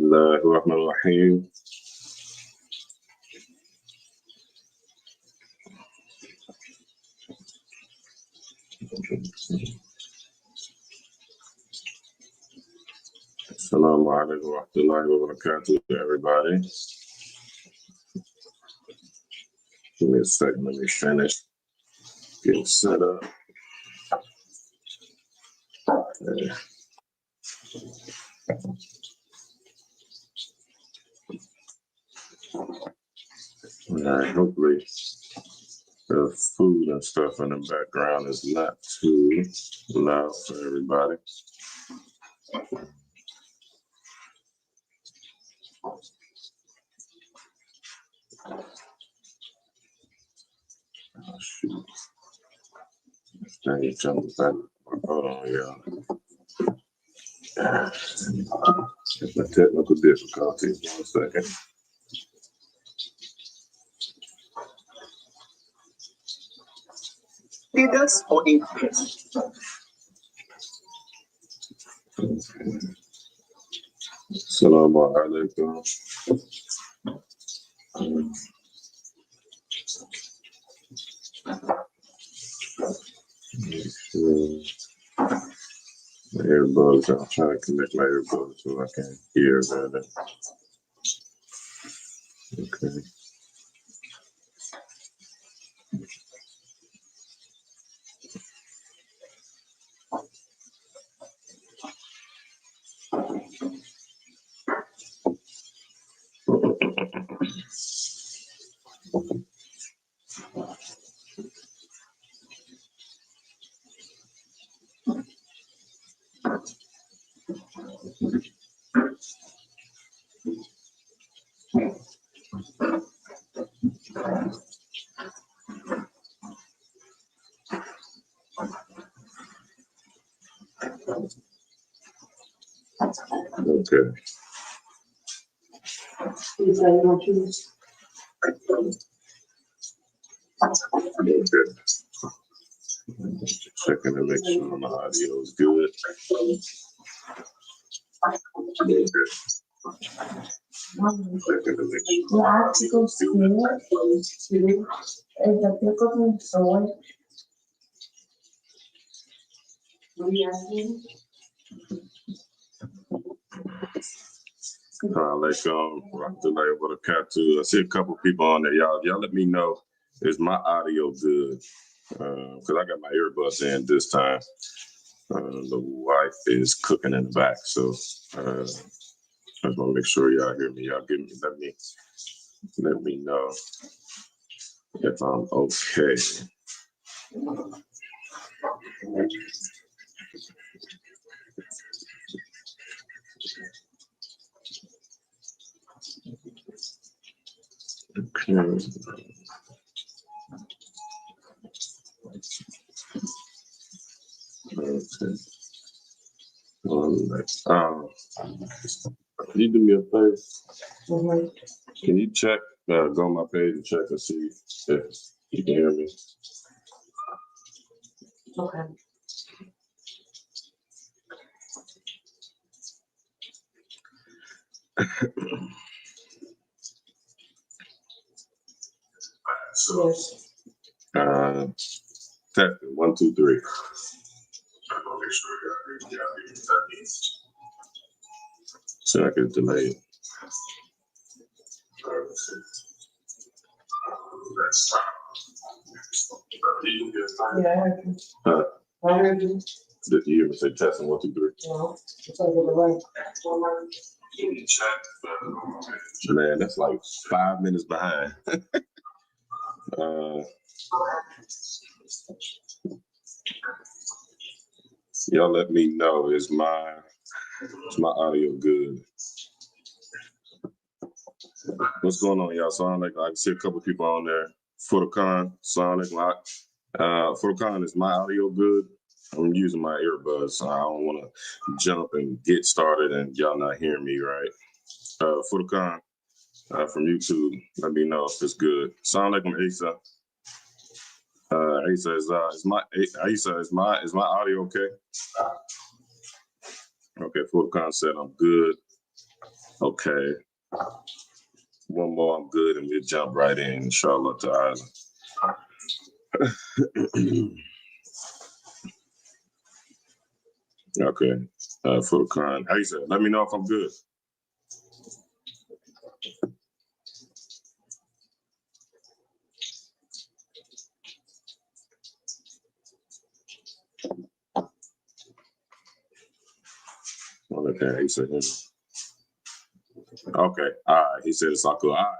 Bismillahirrahmanirrahim. Assalamu alaikum wa rahmatullahi wa barakatuh to everybody. Give me a second, let me finish getting set up. Okay. All right, hopefully the food and stuff in the background is not too loud for everybody. Oh, shoot. This thing is jumping back. Hold on, y'all. It's a technical difficulty. 1 second. Leaders or increase. Assalamu alaikum. My earbuds, I'm trying to connect my earbuds so I can hear better. Okay. Okay. Okay. Checking to make sure my audio is good. Okay. Checking to make sure my audio is good. Rahmatullahi wa barakatuh. I see a couple people on there. Y'all let me know, is my audio good? Because I got my earbuds in this time. The wife is cooking in the back, so I just want to make sure y'all hear me. Y'all let me know if I'm okay. Okay. Can you do me a favor? Mm-hmm. Can you check, go on my page and check and see if you can hear me? Okay. Yes. Test it. 1, 2, 3. So I can delay it. Yeah, I heard you. I heard you. Did you hear me say testing 1, 2, 3? No, it's over the right. Man, that's like 5 minutes behind. Y'all let me know, is my audio good? What's going on, y'all? So I can see a couple people on there. Furkan, Sonic, Furkan, is my audio good? I'm using my earbuds, so I don't want to jump and get started and y'all not hearing me right. Furkan from YouTube, let me know if it's good. Sonic and Asa. Asa, is my audio okay? Okay, Furkan said I'm good. Okay. One more, I'm good, and we'll jump right in, inshallah ta'ala. Okay. For the Quran. How you say? Let me know if I'm good. Okay, he said. Okay, all right. He said it's all cool. All right,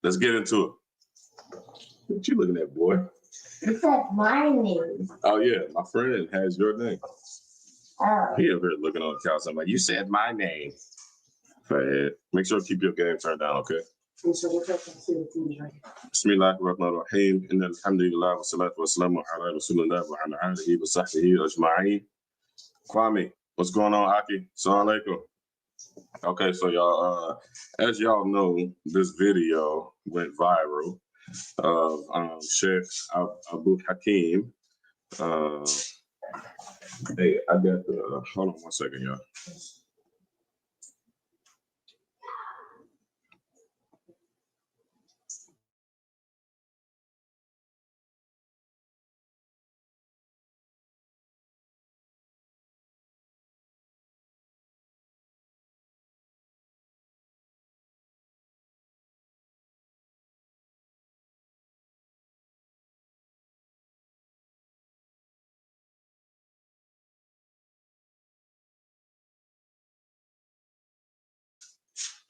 let's get into it. What you looking at, boy? You said my name. Oh yeah, my friend has your name. Oh. He over here looking on the couch. I'm like, you said my name. Fad. Make sure to keep your game turned down, okay? Bismillahirrahmanirrahim. Inna alhamdulillah wa salatu wa salamu ala rasulillah wa ala alihi wa sahbihi ajma'in. Kwame, what's going on, Aki? Assalamu alaikum. Okay, so y'all, as y'all know, this video went viral of Sheikh Abu Hakeem. Hey, I got the, hold on 1 second, y'all.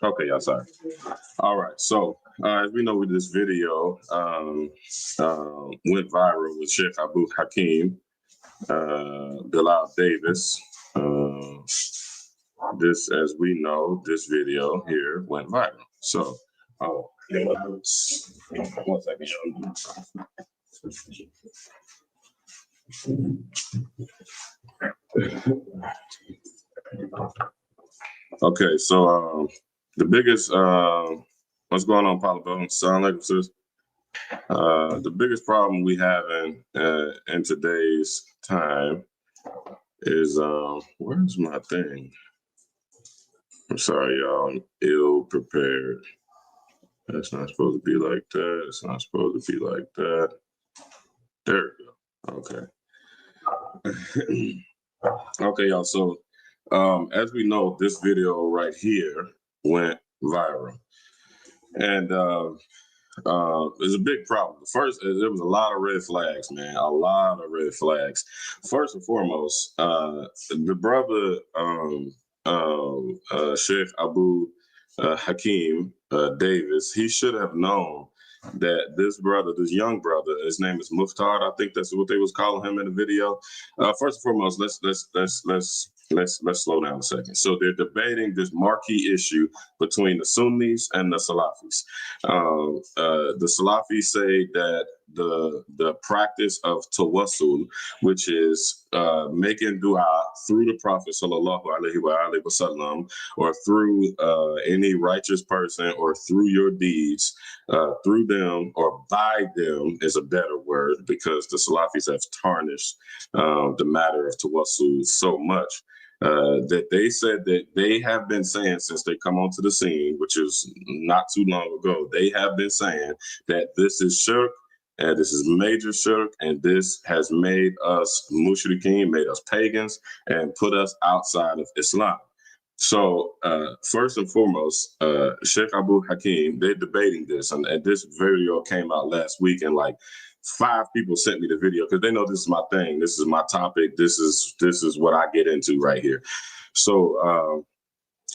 Okay, y'all, sorry. All right, so as we know, this video went viral with Sheikh Abu Hakeem, Bilal Davis. This, as we know, this video here went viral. So, 1 second, y'all. Okay, so the biggest what's going on, Paulo? Sound like sis? The biggest problem we have in today's time is where's my thing? I'm sorry, y'all. I'm ill prepared. That's not supposed to be like that. It's not supposed to be like that. There we go. Okay. Okay, y'all. So as we know, this video right here went viral. And it's a big problem. First, there was a lot of red flags, man. A lot of red flags. First and foremost, the brother Sheikh Abu Hakeem Davis, he should have known that this brother, this young brother, his name is Mukhtar. I think that's what they was calling him in the video. First and foremost, let's slow down a second. So they're debating this marquee issue between the Sunnis and the Salafis. The Salafis say that the practice of Tawassul, which is making dua through the Prophet sallallahu alaihi wasallam, or through any righteous person, or through your deeds, through them or by them is a better word, because the Salafis have tarnished the matter of Tawassul so much. That they said that they have been saying since they come onto the scene, which is not too long ago, they have been saying that this is shirk, and this is major shirk, and this has made us mushrikeen, made us pagans, and put us outside of Islam. So first and foremost, Sheikh Abu Hakeem, they're debating this, and this video came out last week, and like 5 people sent me the video because they know this is my thing. This is my topic. This is what I get into right here. So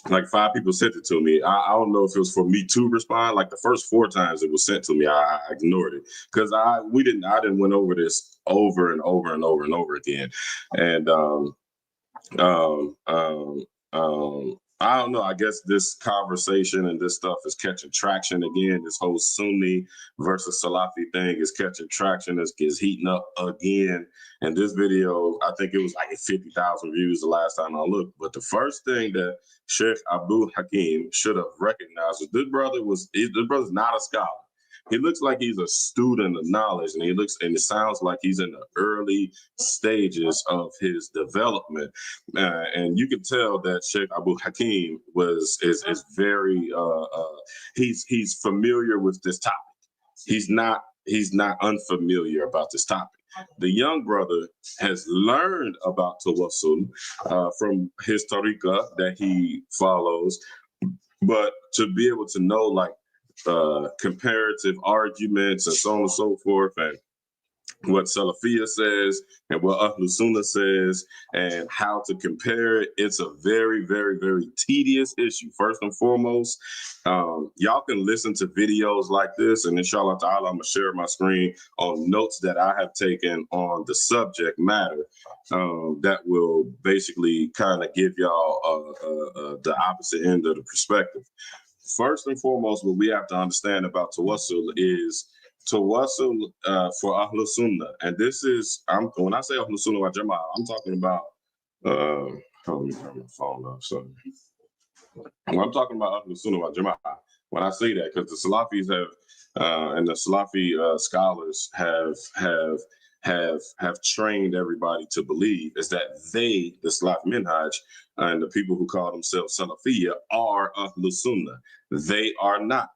like 5 people sent it to me. I don't know if it was for me to respond. Like the first 4 times it was sent to me, I ignored it because I didn't went over this over and over and over and over again. And I don't know. I guess this conversation and this stuff is catching traction again. This whole Sunni versus Salafi thing is catching traction. It's heating up again. And this video, I think it was like 50,000 views the last time I looked. But the first thing that Sheikh Abu Hakeem should have recognized was this brother's not a scholar. he looks like he's a student of knowledge, and it sounds like he's in the early stages of his development. And you can tell that Sheikh Abu Hakeem is very he's familiar with this topic. He's not unfamiliar about this topic. The young brother has learned about Tawassul from his tariqah that he follows, but to be able to know like comparative arguments and so on and so forth, and what Salafiyah says and what Ahlul Sunnah says and how to compare it, it's a very, very, very tedious issue. First and foremost, y'all can listen to videos like this, and inshallah ta'ala, I'm gonna share my screen on notes that I have taken on the subject matter that will basically kind of give y'all the opposite end of the perspective. First and foremost, what we have to understand about Tawassul is Tawassul for Ahlul Sunnah. And this is, when I say Ahlul Sunnah wa Jama'ah, I'm talking about, let me turn my phone off. So when I'm talking about Ahlul Sunnah wa Jama'ah, when I say that, because the Salafis have, and the Salafi scholars have trained everybody to believe is that they, the Salaf Minhaj, and the people who call themselves Salafiyya are Ahlul Sunnah. They are not.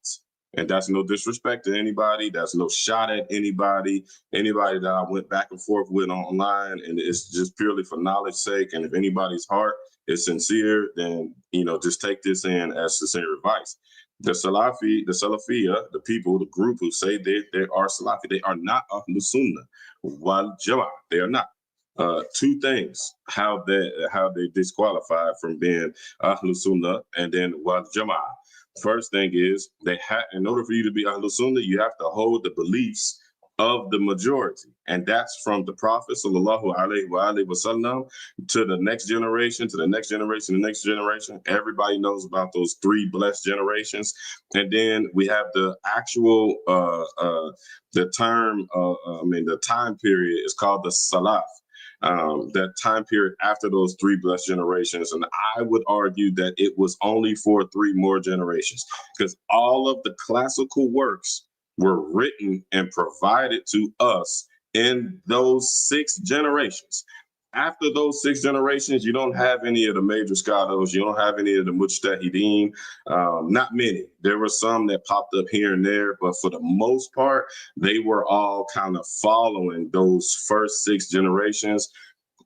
And that's no disrespect to anybody. That's no shot at anybody that I went back and forth with online. And it's just purely for knowledge sake. And if anybody's heart is sincere, then, just take this in as sincere advice. The Salafiyya, the people, the group who say they are Salafi, they are not Ahlul Sunnah wal Jama'ah. They are not. Two things, how they disqualified from being Ahlul Sunnah and then wal Jama'ah. First thing is in order for you to be Ahlul Sunnah, you have to hold the beliefs of the majority. And that's from the Prophet sallallahu alaihi wasallam to the next generation, to the next generation, the next generation. Everybody knows about those three blessed generations. And then we have the actual, the time period is called the Salaf. That time period after those three blessed generations. And I would argue that it was only for 3 more generations, because all of the classical works were written and provided to us in those 6 generations. After those 6 generations, you don't have any of the major scholars. You don't have any of the mujtahideen. Not many. There were some that popped up here and there, but for the most part, they were all kind of following those first 6 generations.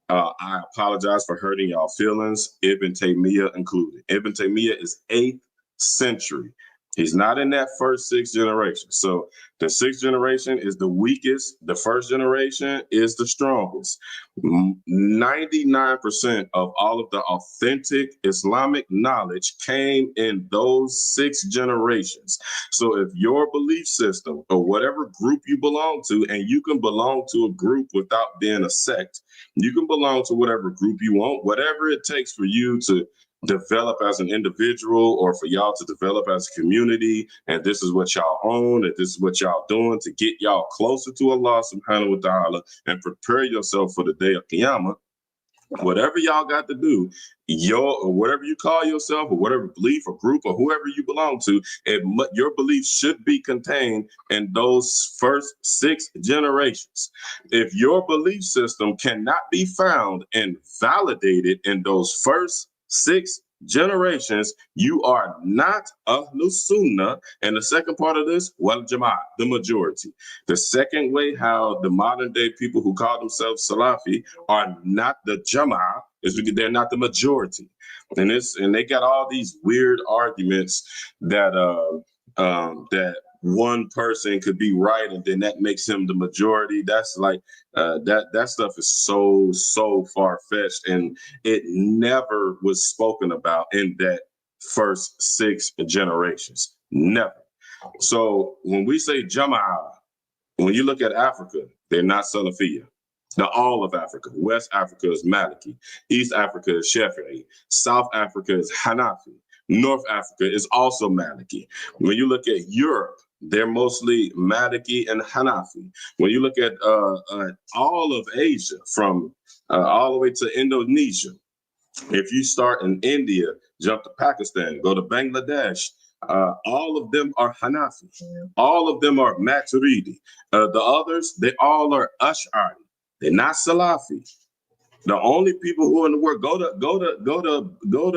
I apologize for hurting y'all feelings, Ibn Taymiyyah included. Ibn Taymiyyah is 8th century. He's not in that first 6 generations. So the 6th generation is the weakest. The first generation is the strongest. 99% of all of the authentic Islamic knowledge came in those 6 generations. So if your belief system or whatever group you belong to, and you can belong to a group without being a sect, you can belong to whatever group you want, whatever it takes for you to develop as an individual or for y'all to develop as a community, and this is what y'all own, and this is what y'all doing to get y'all closer to Allah subhanahu wa ta'ala and prepare yourself for the day of Qiyamah. Whatever y'all got to do, or whatever you call yourself, or whatever belief or group or whoever you belong to, your belief should be contained in those first 6 generations. If your belief system cannot be found and validated in those first 6 generations, you are not Ahlul Sunnah. And the second part of this, wal Jama'ah, the majority. The second way how the modern day people who call themselves Salafi are not the Jama'ah is because they're not the majority. And they got all these weird arguments that that one person could be right and then that makes him the majority. That's like that stuff is so far-fetched, and it never was spoken about in that first 6 generations. Never. So when we say Jama'ah, when you look at Africa, they're not Salafiyya. Now, all of Africa, West Africa is Maliki, East Africa is Shafi'i, South Africa is Hanafi, North Africa is also Maliki. When you look at Europe, they're mostly Maliki and Hanafi. When you look at all of Asia, from all the way to Indonesia, if you start in India, jump to Pakistan, go to Bangladesh, All of them are Hanafi. All of them are Maturidi. The others, they all are Ash'ari. They're not Salafi. The only people who are in the world go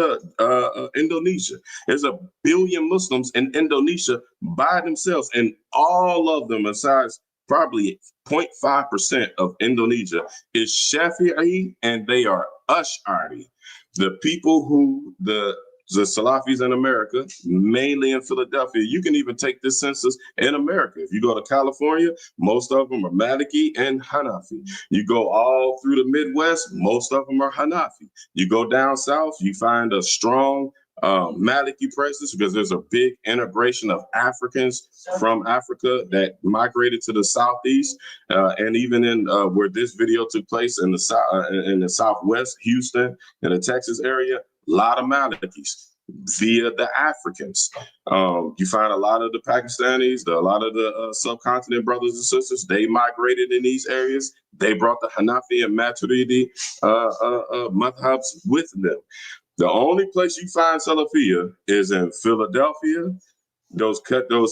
to Indonesia. There's 1 billion Muslims in Indonesia by themselves, and all of them, besides probably 0.5% of Indonesia, is Shafi'i, and they are Ash'ari. The people who the Salafis in America, mainly in Philadelphia. You can even take this census in America. If you go to California, most of them are Maliki and Hanafi. You go all through the Midwest, most of them are Hanafi. You go down south, you find a strong Maliki presence because there's a big integration of Africans from Africa that migrated to the southeast, and even in where this video took place in the southwest, Houston, in the Texas area. A lot of Malikis via the Africans. You find a lot of the Pakistanis, a lot of the subcontinent brothers and sisters, they migrated in these areas. They brought the Hanafi and Maturidi madhabs with them. The only place you find Salafiyya is in Philadelphia, those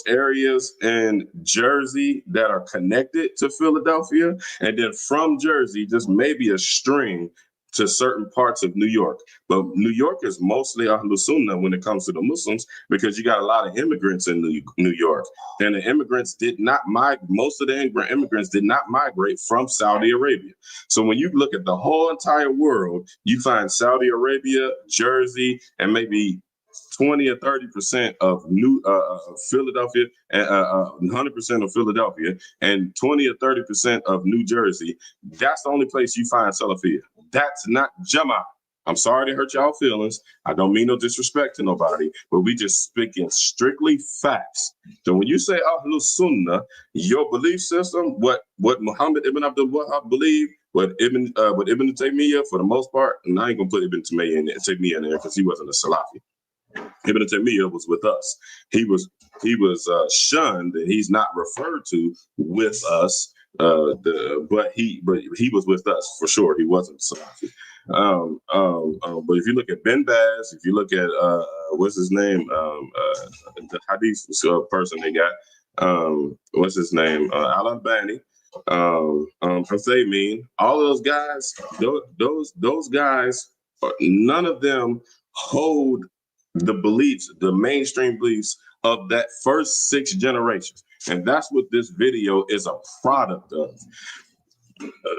areas in Jersey that are connected to Philadelphia, and then from Jersey, just maybe a string to certain parts of New York. But New York is mostly Ahlus Sunnah when it comes to the Muslims, because you got a lot of immigrants in New York. And the immigrants did not migrate, most of the immigrants did not migrate from Saudi Arabia. So when you look at the whole entire world, you find Saudi Arabia, Jersey, and maybe 20 or 30% of Philadelphia, 100% of Philadelphia, and 20 or 30% of New Jersey. That's the only place you find Salafiyya. That's not Jama'ah. I'm sorry to hurt y'all feelings. I don't mean no disrespect to nobody, but we just speaking strictly facts. So when you say Ahlus Sunnah, your belief system, what Muhammad ibn Abdul Wahhab believed, what Ibn Taymiyyah for the most part, and I ain't gonna put Ibn Taymiyyah in there because he wasn't a Salafi. Ibn Taymiyyah was with us. He was shunned, and he's not referred to with us. But he was with us for sure. He wasn't Salafi. But if you look at Ben Baz, if you look at what's his name, the Hadith person they got, what's his name, Al-Albani, Husaymin, all of those guys, those guys, none of them hold the beliefs, the mainstream beliefs of that first 6 generations. And that's what this video is a product of.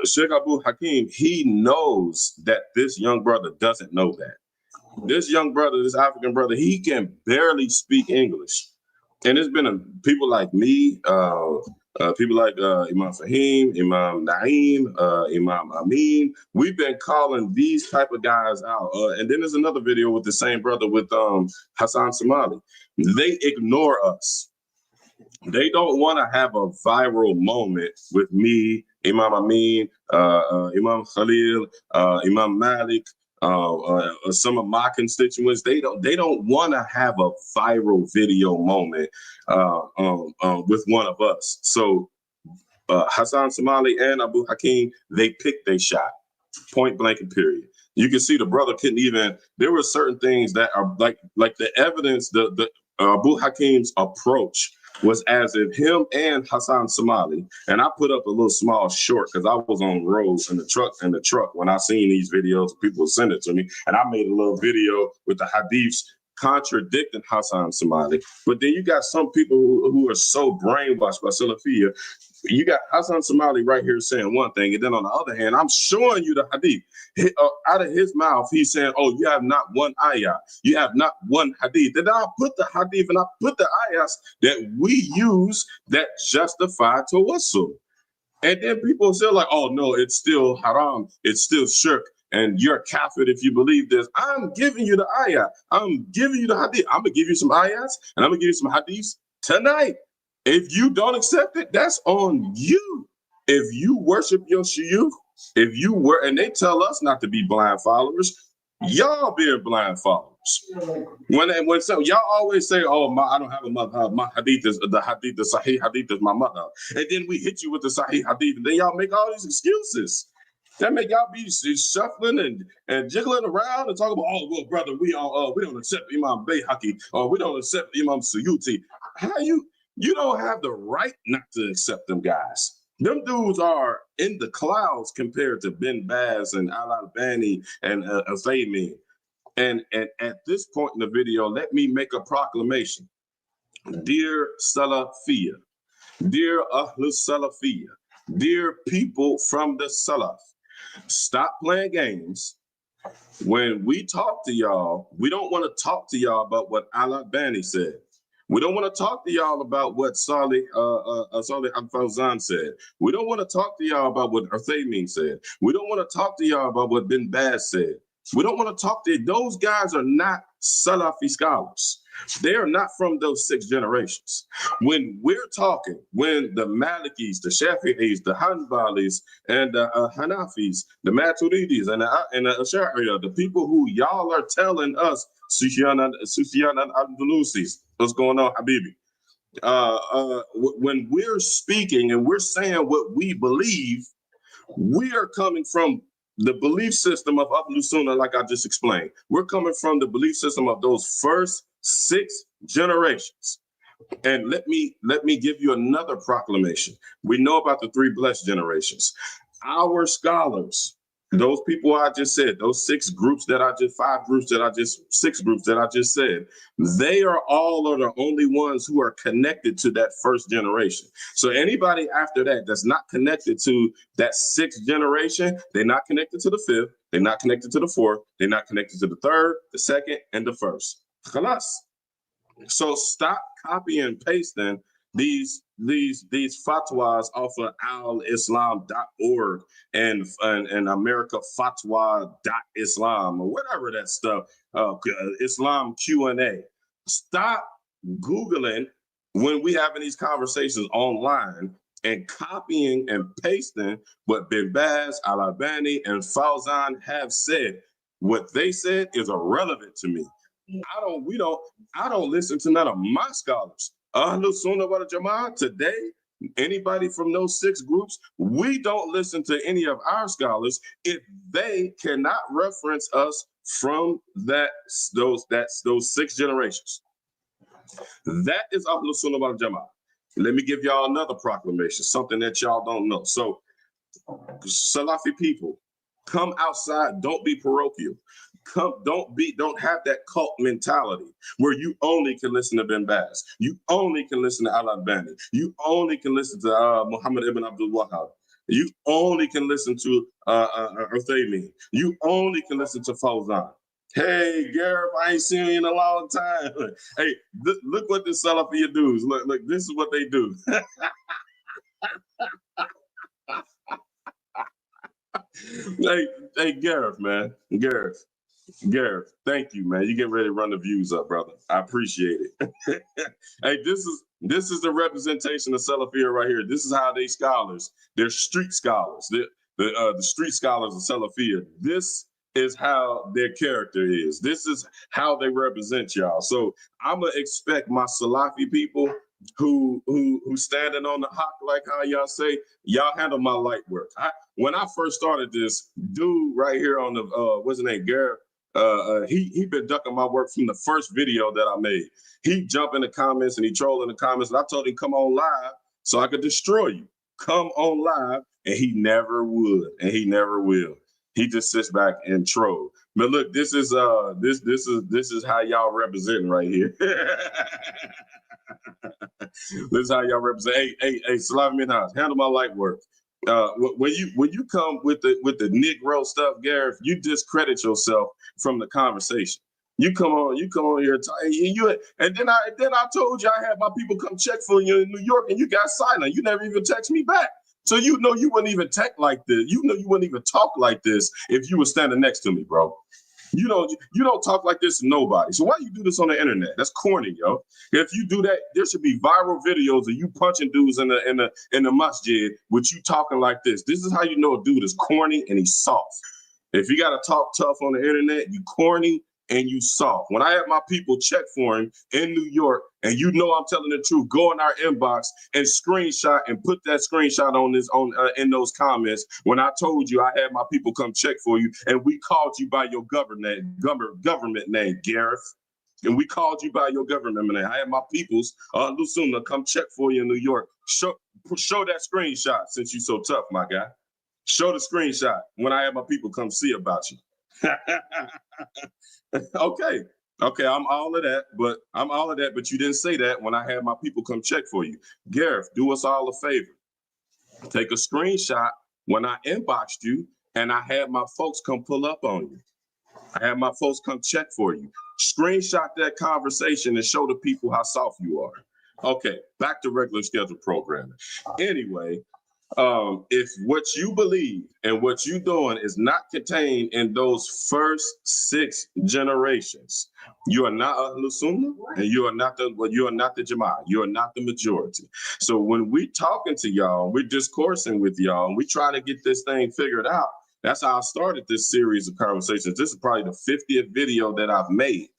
Sheikh Abu Hakeem, he knows that this young brother doesn't know that. This young brother, this African brother, he can barely speak English. And it's been people like me, people like Imam Fahim, Imam Naeem, Imam Amin. We've been calling these type of guys out. And then there's another video with the same brother with Hassan Somali. They ignore us. They don't want to have a viral moment with me, Imam Amin, Imam Khalil, Imam Malik, some of my constituents. They don't want to have a viral video moment with one of us. So Hassan Somali and Abu Hakeem, they picked their shot, point blank and period. You can see the brother couldn't even. There were certain things that are like the evidence. The Abu Hakeem's approach was as if him and Hassan Somali, and I put up a little small short because I was on road in the truck when I seen these videos, people send it to me, and I made a little video with the hadiths contradicting Hassan Somali. But then you got some people who are so brainwashed by Salafiyya. You got Hassan Somali right here saying one thing, and then on the other hand, I'm showing you the hadith. Out of his mouth, he's saying, oh, you have not one ayah. You have not one hadith. Then I put the hadith and I put the ayahs that we use that justify tawassul. And then people still like, oh, no, it's still haram. It's still shirk. And you're kafir if you believe this. I'm giving you the ayah. I'm giving you the hadith. I'm going to give you some ayahs, and I'm going to give you some hadiths tonight. If you don't accept it, that's on you. If you worship your shuyukh, and they tell us not to be blind followers, y'all being blind followers. When so y'all always say, oh, I don't have a madhab. My hadith is the sahih hadith is my madhab. And then we hit you with the sahih hadith, and then y'all make all these excuses. That make y'all be shuffling and jiggling around and talking about, oh, well, brother, we don't accept Imam Bayhaqi, or we don't accept Imam Suyuti. How you don't have the right not to accept them guys. Them dudes are in the clouds compared to Ben Baz and Al-Albani and Uthaymeen. And at this point in the video, let me make a proclamation. Dear Salafiyya, dear Ahlus Salafiyya, dear people from the Salaf, stop playing games. When we talk to y'all, we don't want to talk to y'all about what Al-Albani said. We don't want to talk to y'all about what Salih Al-Fawzan said. We don't want to talk to y'all about what Uthaymeen said. We don't want to talk to y'all about what Bin Baz said. We don't want to talk to those guys are not Salafi scholars. They are not from those 6 generations. When we're talking, when the Malikis, the Shafi'is, the Hanbalis, and the Hanafis, the Maturidis, and the Ash'ariyah, the people who y'all are telling us, Sufyan al-Andalusis, what's going on, Habibi? When we're speaking and we're saying what we believe, we are coming from the belief system of Ahlus Sunnah, like I just explained. We're coming from the belief system of those first 6 generations. And let me give you another proclamation. We know about the 3 blessed generations. Our scholars, those people I just said, those 6 groups that I just, 6 groups that I just said, they are the only ones who are connected to that first generation. So anybody after that that's not connected to that 6th generation, they're not connected to the 5th, they're not connected to the 4th, they're not connected to the 3rd, the 2nd, and the 1st. Khalas. So stop copy and pasting these fatwas off of alislam.org and americafatwa.islam or whatever that stuff, Islam Q&A. Stop Googling when we having these conversations online and copying and pasting what Bin Baz, Al-Albani, and Fawzan have said. What they said is irrelevant to me. I don't listen to none of my scholars. Ahlus Sunnah wal Jama'ah today, anybody from those 6 groups, we don't listen to any of our scholars if they cannot reference us from those 6 generations. That is Ahlus Sunnah wal Jama'ah. Let me give y'all another proclamation, something that y'all don't know. So, Salafi people, come outside, don't be parochial. Don't have that cult mentality where you only can listen to Ben Baz. You only can listen to Al-Albani. You only can listen to Muhammad ibn Abdul Wahhab. You only can listen to Uthaymeen. You only can listen to Fawzan. Hey, Gareth, I ain't seen you in a long time. Hey, look what the Salafiyya dudes. Look, this is what they do. Hey, Gareth, man. Gareth, thank you, man. You get ready to run the views up, brother. I appreciate it. Hey, this is the representation of Salafiyya right here. This is how they scholars. They're street scholars. The street scholars of Salafiyya. This is how their character is. This is how they represent y'all. So I'm gonna expect my Salafi people who standing on the hawk, like how y'all say, y'all handle my light work. When I first started this, dude right here on the what's his name, Gareth, he been ducking my work from the first video that I made. He jumped in the comments and he trolled in the comments, and I told him come on live so I could destroy you. Come on live, and he never would, and he never will. He just sits back and troll. But look, this is how y'all representing right here. This is how y'all represent. Hey, Salam Minhaj, handle my light work. When you come with the Negro stuff, Gareth, you discredit yourself from the conversation. You come on here, and then I told you I had my people come check for you in New York, and you got silent. You never even text me back. So you know you wouldn't even text like this. You know you wouldn't even talk like this if you were standing next to me, bro. You don't talk like this to nobody. So why you do this on the internet? That's corny, yo. If you do that, there should be viral videos of you punching dudes in the masjid with you talking like this. This is how you know a dude is corny and he's soft. If you gotta talk tough on the internet, you corny and you soft. When I had my people check for him in New York, and you know I'm telling the truth, go in our inbox and screenshot and put that screenshot in those comments. When I told you I had my people come check for you, and we called you by your government name, Gareth. And we called you by your government name. I had my peoples, Lusuna, come check for you in New York. Show that screenshot since you're so tough, my guy. Show the screenshot when I had my people come see about you. Okay, I'm all of that, but you didn't say that when I had my people come check for you. Gareth, do us all a favor. Take a screenshot when I inboxed you and I had my folks come pull up on you. I had my folks come check for you. Screenshot that conversation and show the people how soft you are. Okay, back to regular scheduled programming. Anyway, if what you believe and what you're doing is not contained in those first 6 generations, you are not Ahlul Sunnah, and you are not the Jama'ah. You are not the majority. So when we talking to y'all, we're discoursing with y'all, and we trying to get this thing figured out. That's how I started this series of conversations. This is probably the 50th video that I've made.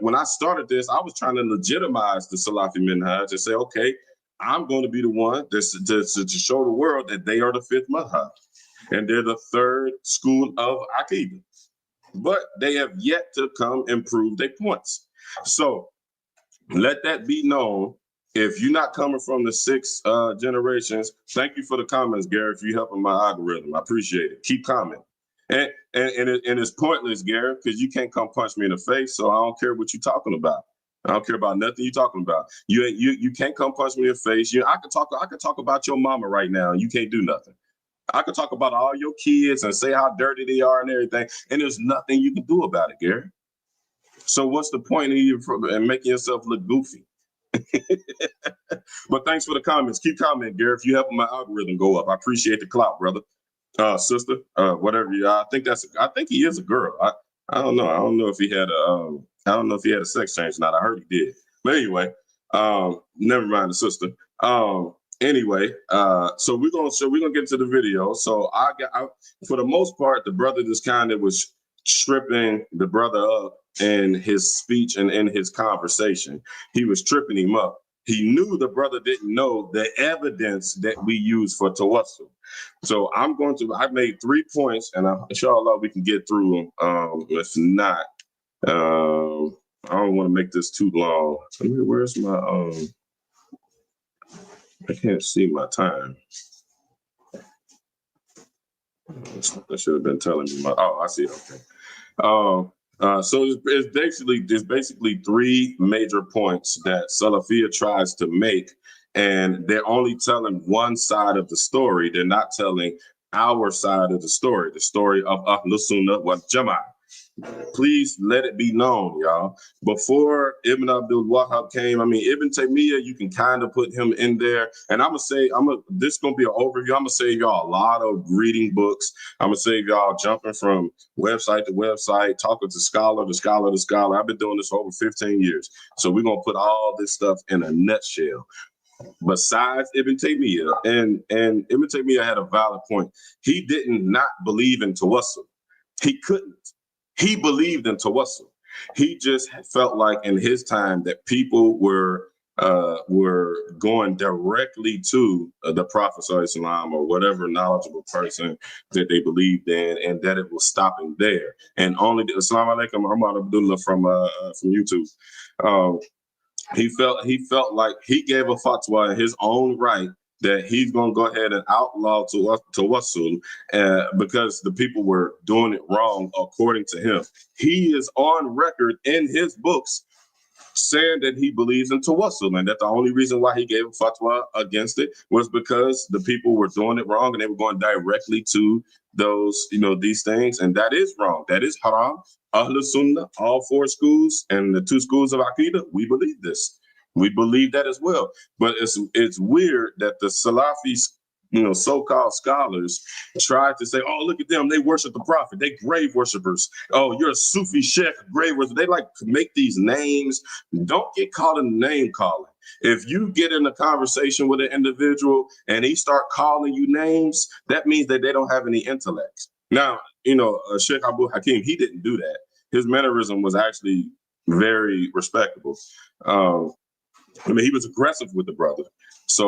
When I started this, I was trying to legitimize the Salafi Minhaj and say, okay, I'm going to be the one to show the world that they are the 5th madhab and they're the 3rd school of Aqidah. But they have yet to come and prove their points. So let that be known. If you're not coming from the 6 generations, thank you for the comments, Gary. If you're helping my algorithm, I appreciate it. Keep commenting. And it's pointless, Gary, because you can't come punch me in the face. So I don't care what you're talking about. I don't care about nothing you're talking about. You can't come punch me in the face. I could talk about your mama right now, and you can't do nothing. I could talk about all your kids and say how dirty they are and everything, and there's nothing you can do about it, Gary. So what's the point of you making yourself look goofy? But thanks for the comments. Keep commenting, Gary. If you helping my algorithm go up, I appreciate the clout, brother, sister, whatever you are. I think he is a girl. I don't know. I don't know if he had a sex change or not. I heard he did. But anyway, never mind the sister. Anyway, so we're gonna get to the video. So for the most part, the brother just kind of was tripping the brother up in his speech and in his conversation. He was tripping him up. He knew the brother didn't know the evidence that we use for Tawassul. So I made 3 points, and inshallah we can get through them. If not, I don't want to make this too long. Where's my I can't see my time. I should have been telling me I see it. Okay. So it's basically 3 major points that Salafiyya tries to make, and they're only telling one side of the story. They're not telling our side of the story of Ahlus Sunnah wal Jama'ah. Please let it be known, y'all. Before Ibn Abdul Wahhab came, Ibn Taymiyyah, you can kind of put him in there. And this is going to be an overview. I'm going to save y'all a lot of reading books. I'm going to save y'all jumping from website to website, talking to scholar to scholar to scholar. I've been doing this for over 15 years. So we're going to put all this stuff in a nutshell. Besides Ibn Taymiyyah, and Ibn Taymiyyah had a valid point. He didn't not believe in Tawassul. He couldn't. He believed in Tawassul. He just felt like in his time that people were going directly to the Prophet Sallallahu or whatever knowledgeable person that they believed in, and that it was stopping there. And only Assalamu alaikum, Ahmad Abdullah from YouTube. He felt like he gave a fatwa in his own right that he's going to go ahead and outlaw Tawassul because the people were doing it wrong according to him. He is on record in his books saying that he believes in Tawassul, and that the only reason why he gave a fatwa against it was because the people were doing it wrong and they were going directly to those, these things, and that is wrong. That is haram. Ahlul Sunnah, all 4 schools and the 2 schools of Aqidah, we believe this. We believe that as well. But it's weird that the Salafi, so-called scholars try to say, oh, look at them. They worship the Prophet. They grave worshipers. Oh, you're a Sufi sheikh, grave worshiper. They like to make these names. Don't get caught in name calling. If you get in a conversation with an individual and he start calling you names, that means that they don't have any intellect. Now, Sheikh Abu Hakeem, he didn't do that. his mannerism was actually very respectable. I mean, he was aggressive with the brother. So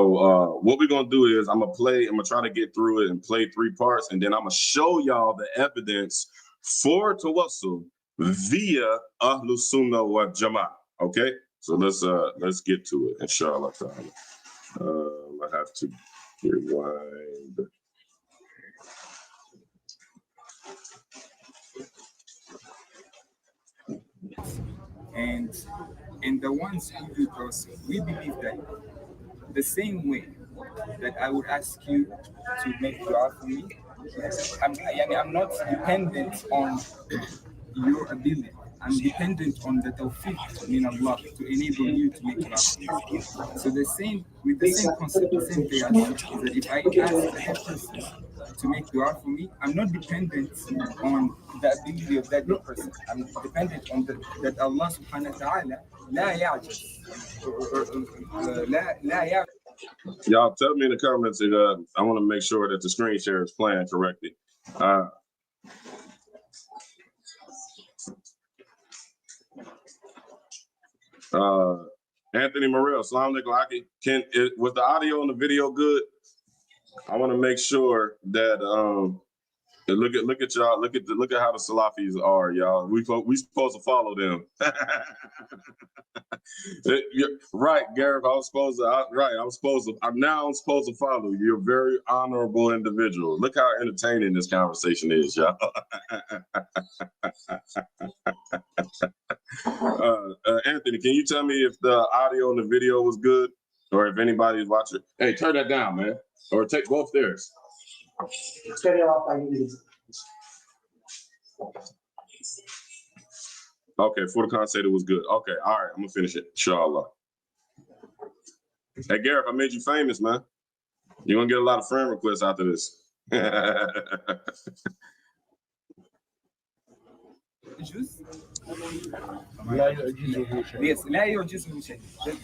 what we're gonna do is I'm gonna try to get through it and play 3 parts, and then I'm gonna show y'all the evidence for Tawassul via Ahlus Sunnah wa Jama'ah. Okay, so let's get to it, inshallah ta'ala. I have to rewind. And in the ones who do Tawassul, we believe that the same way that I would ask you to make dua for me, I'm not dependent on your ability. I'm dependent on the tawfiq min Allah to enable you to make dua. So the same concept, the same thing is that if I ask that person to make dua for me, I'm not dependent on the ability of that person. I'm dependent on that Allah subhanahu wa ta'ala la ya'jaz. Y'all tell me in the comments if I want to make sure that the screen share is playing correctly. Anthony Morrell, Salam alaikum. Was the audio and the video good? I want to make sure that look at y'all. Look at how the Salafis are, y'all. We supposed to follow them. Right, Gareth. I'm now supposed to follow you. You're a very honorable individual. Look how entertaining this conversation is, y'all. Anthony, can you tell me if the audio and the video was good, or if anybody's watching? Hey, turn that down, man, or go upstairs. Turn it off like it is. Okay, Furkan said it was good. Okay, all right, I'm gonna finish it, inshallah. Hey, Gareth, I made you famous, man. You're gonna get a lot of friend requests after this. Yes,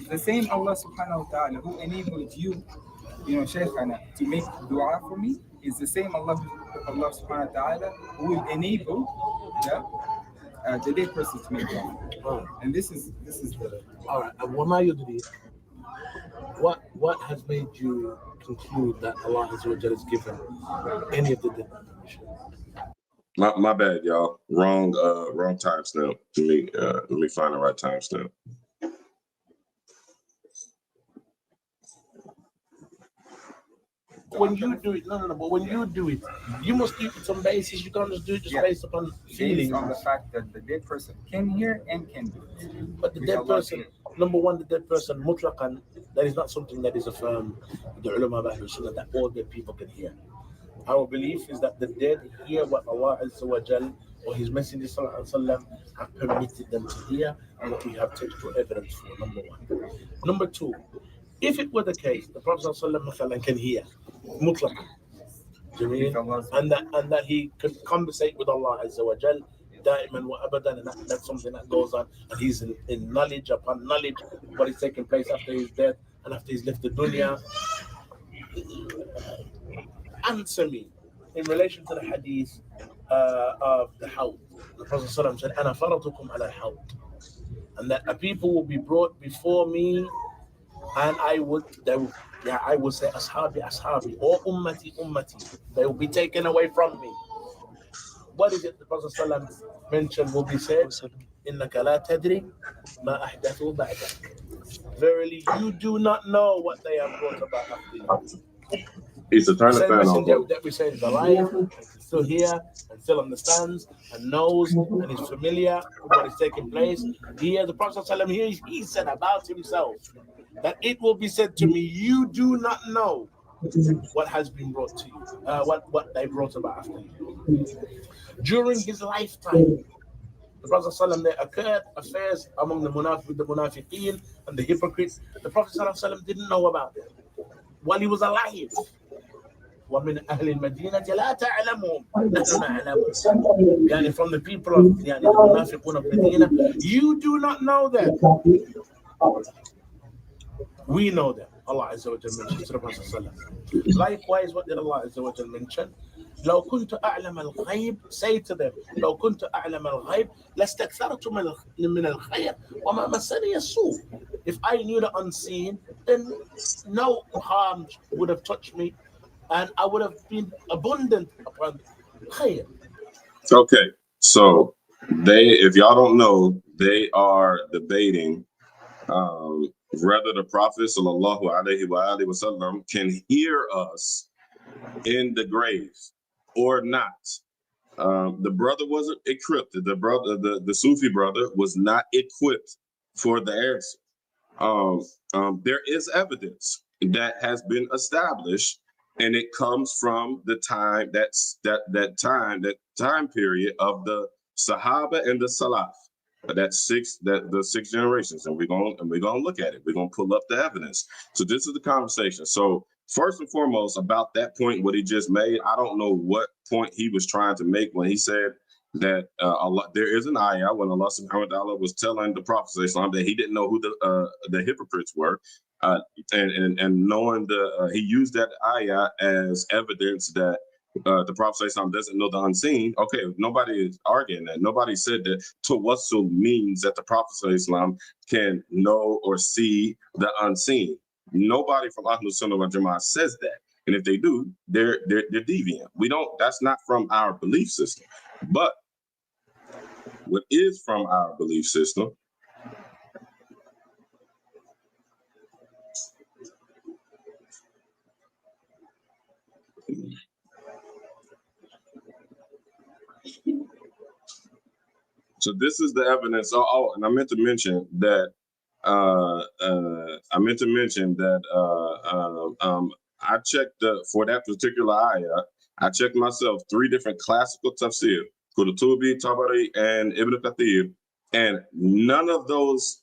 the same Allah subhanahu wa ta'ala who enabled you, Shaykhana, to make dua for me is the same Allah subhanahu wa ta'ala who will enable the dead person to make dua. And this is the all right. And what has made you conclude that Allah has given any of the dead permission? My bad, y'all. Wrong timestamp. Let me find the right timestamp. When you do it, no. But when you do it, you must do it with some basis. You can't just do it based upon feelings. Based on the fact that the dead person can hear and can do it. But the dead person, number one, the dead person, mutlaqan, that is not something that is affirmed in the ulama of Ahlul Sunnah that all dead people can hear. Our belief is that the dead hear what Allah Azza wa Jal or His Messenger Sallallahu Alaihi Wasallam have permitted them to hear, and what we have textual evidence for, number one. Number two, if it were the case, the Prophet Sallallahu Alaihi Wasallam can hear, mutlaqan, and that he could conversate with Allah Azza wa Jal, da'iman wa abadan, and that's something that goes on, and he's in knowledge upon knowledge of what is taking place after his death and after he's left the dunya. Answer me in relation to the hadith of the Hawd. The Prophet ﷺ said, "Ana faratukum ala al-Hawd," and that a people will be brought before me, and I would say, "Ashabi," or "Ummati, ummati." They will be taken away from me. What is it the Prophet ﷺ mentioned will be said? "Innaka la tadri ma ahdathu ba'dak." Verily, you do not know what they have brought about after you. It's a turn the fan on. That we say is alive, and still here, and still understands, and knows, and is familiar with what is taking place. Here, the Prophet ﷺ, he said about himself that it will be said to me, you do not know what has been brought to you, what they brought about after you. During his lifetime, the Prophet ﷺ, there occurred affairs among the munafiqeen and the hypocrites. The Prophet ﷺ didn't know about them while he was alive. وَمِنْ أَهْلِ الْمَدِينَةِ لَا تَعْلَمُهُمْ نَحْنُ نَعْلَمُهُمْ. Yani from the people of the munafiqun of Medina, you do not know them. We know them. Allah Azza wa Jalla mentioned to the Prophet ﷺ. Likewise, what did Allah Azza wa Jalla mention? لو كنت أعلم الغيب, say to them, لو كنت أعلم الغيب لاستكثرت من الخير وما مسني السوء. If I knew the unseen, then no harm would have touched me, and I would have been abundant upon khayr. Okay, so if y'all don't know, they are debating whether the Prophet sallallahu alaihi wasallam can hear us in the grave or not. The brother wasn't equipped. The Sufi brother was not equipped for the answer. There is evidence that has been established, and it comes from the time that time period of the Sahaba and the Salaf. The six generations, and we're gonna look at it. We're gonna pull up the evidence. So this is the conversation. So first and foremost, about that point, what he just made, I don't know what point he was trying to make when he said that Allah, there is an ayah when Allah subhanahu wa ta'ala was telling the Prophet that he didn't know who the hypocrites were, and knowing he used that ayah as evidence that the Prophet doesn't know the unseen. Okay, nobody is arguing that. Nobody said that Tawassul means that the Prophet can know or see the unseen. Nobody from Ahlus Sunnah wal Jama'ah says that. And if they do, they're deviant. We don't, that's not from our belief system. But what is from our belief system so this is the evidence. And I meant to mention that I checked for that particular ayah. I checked myself 3 different classical tafsir, Qurtubi, Tabari, and Ibn Kathir, and none of those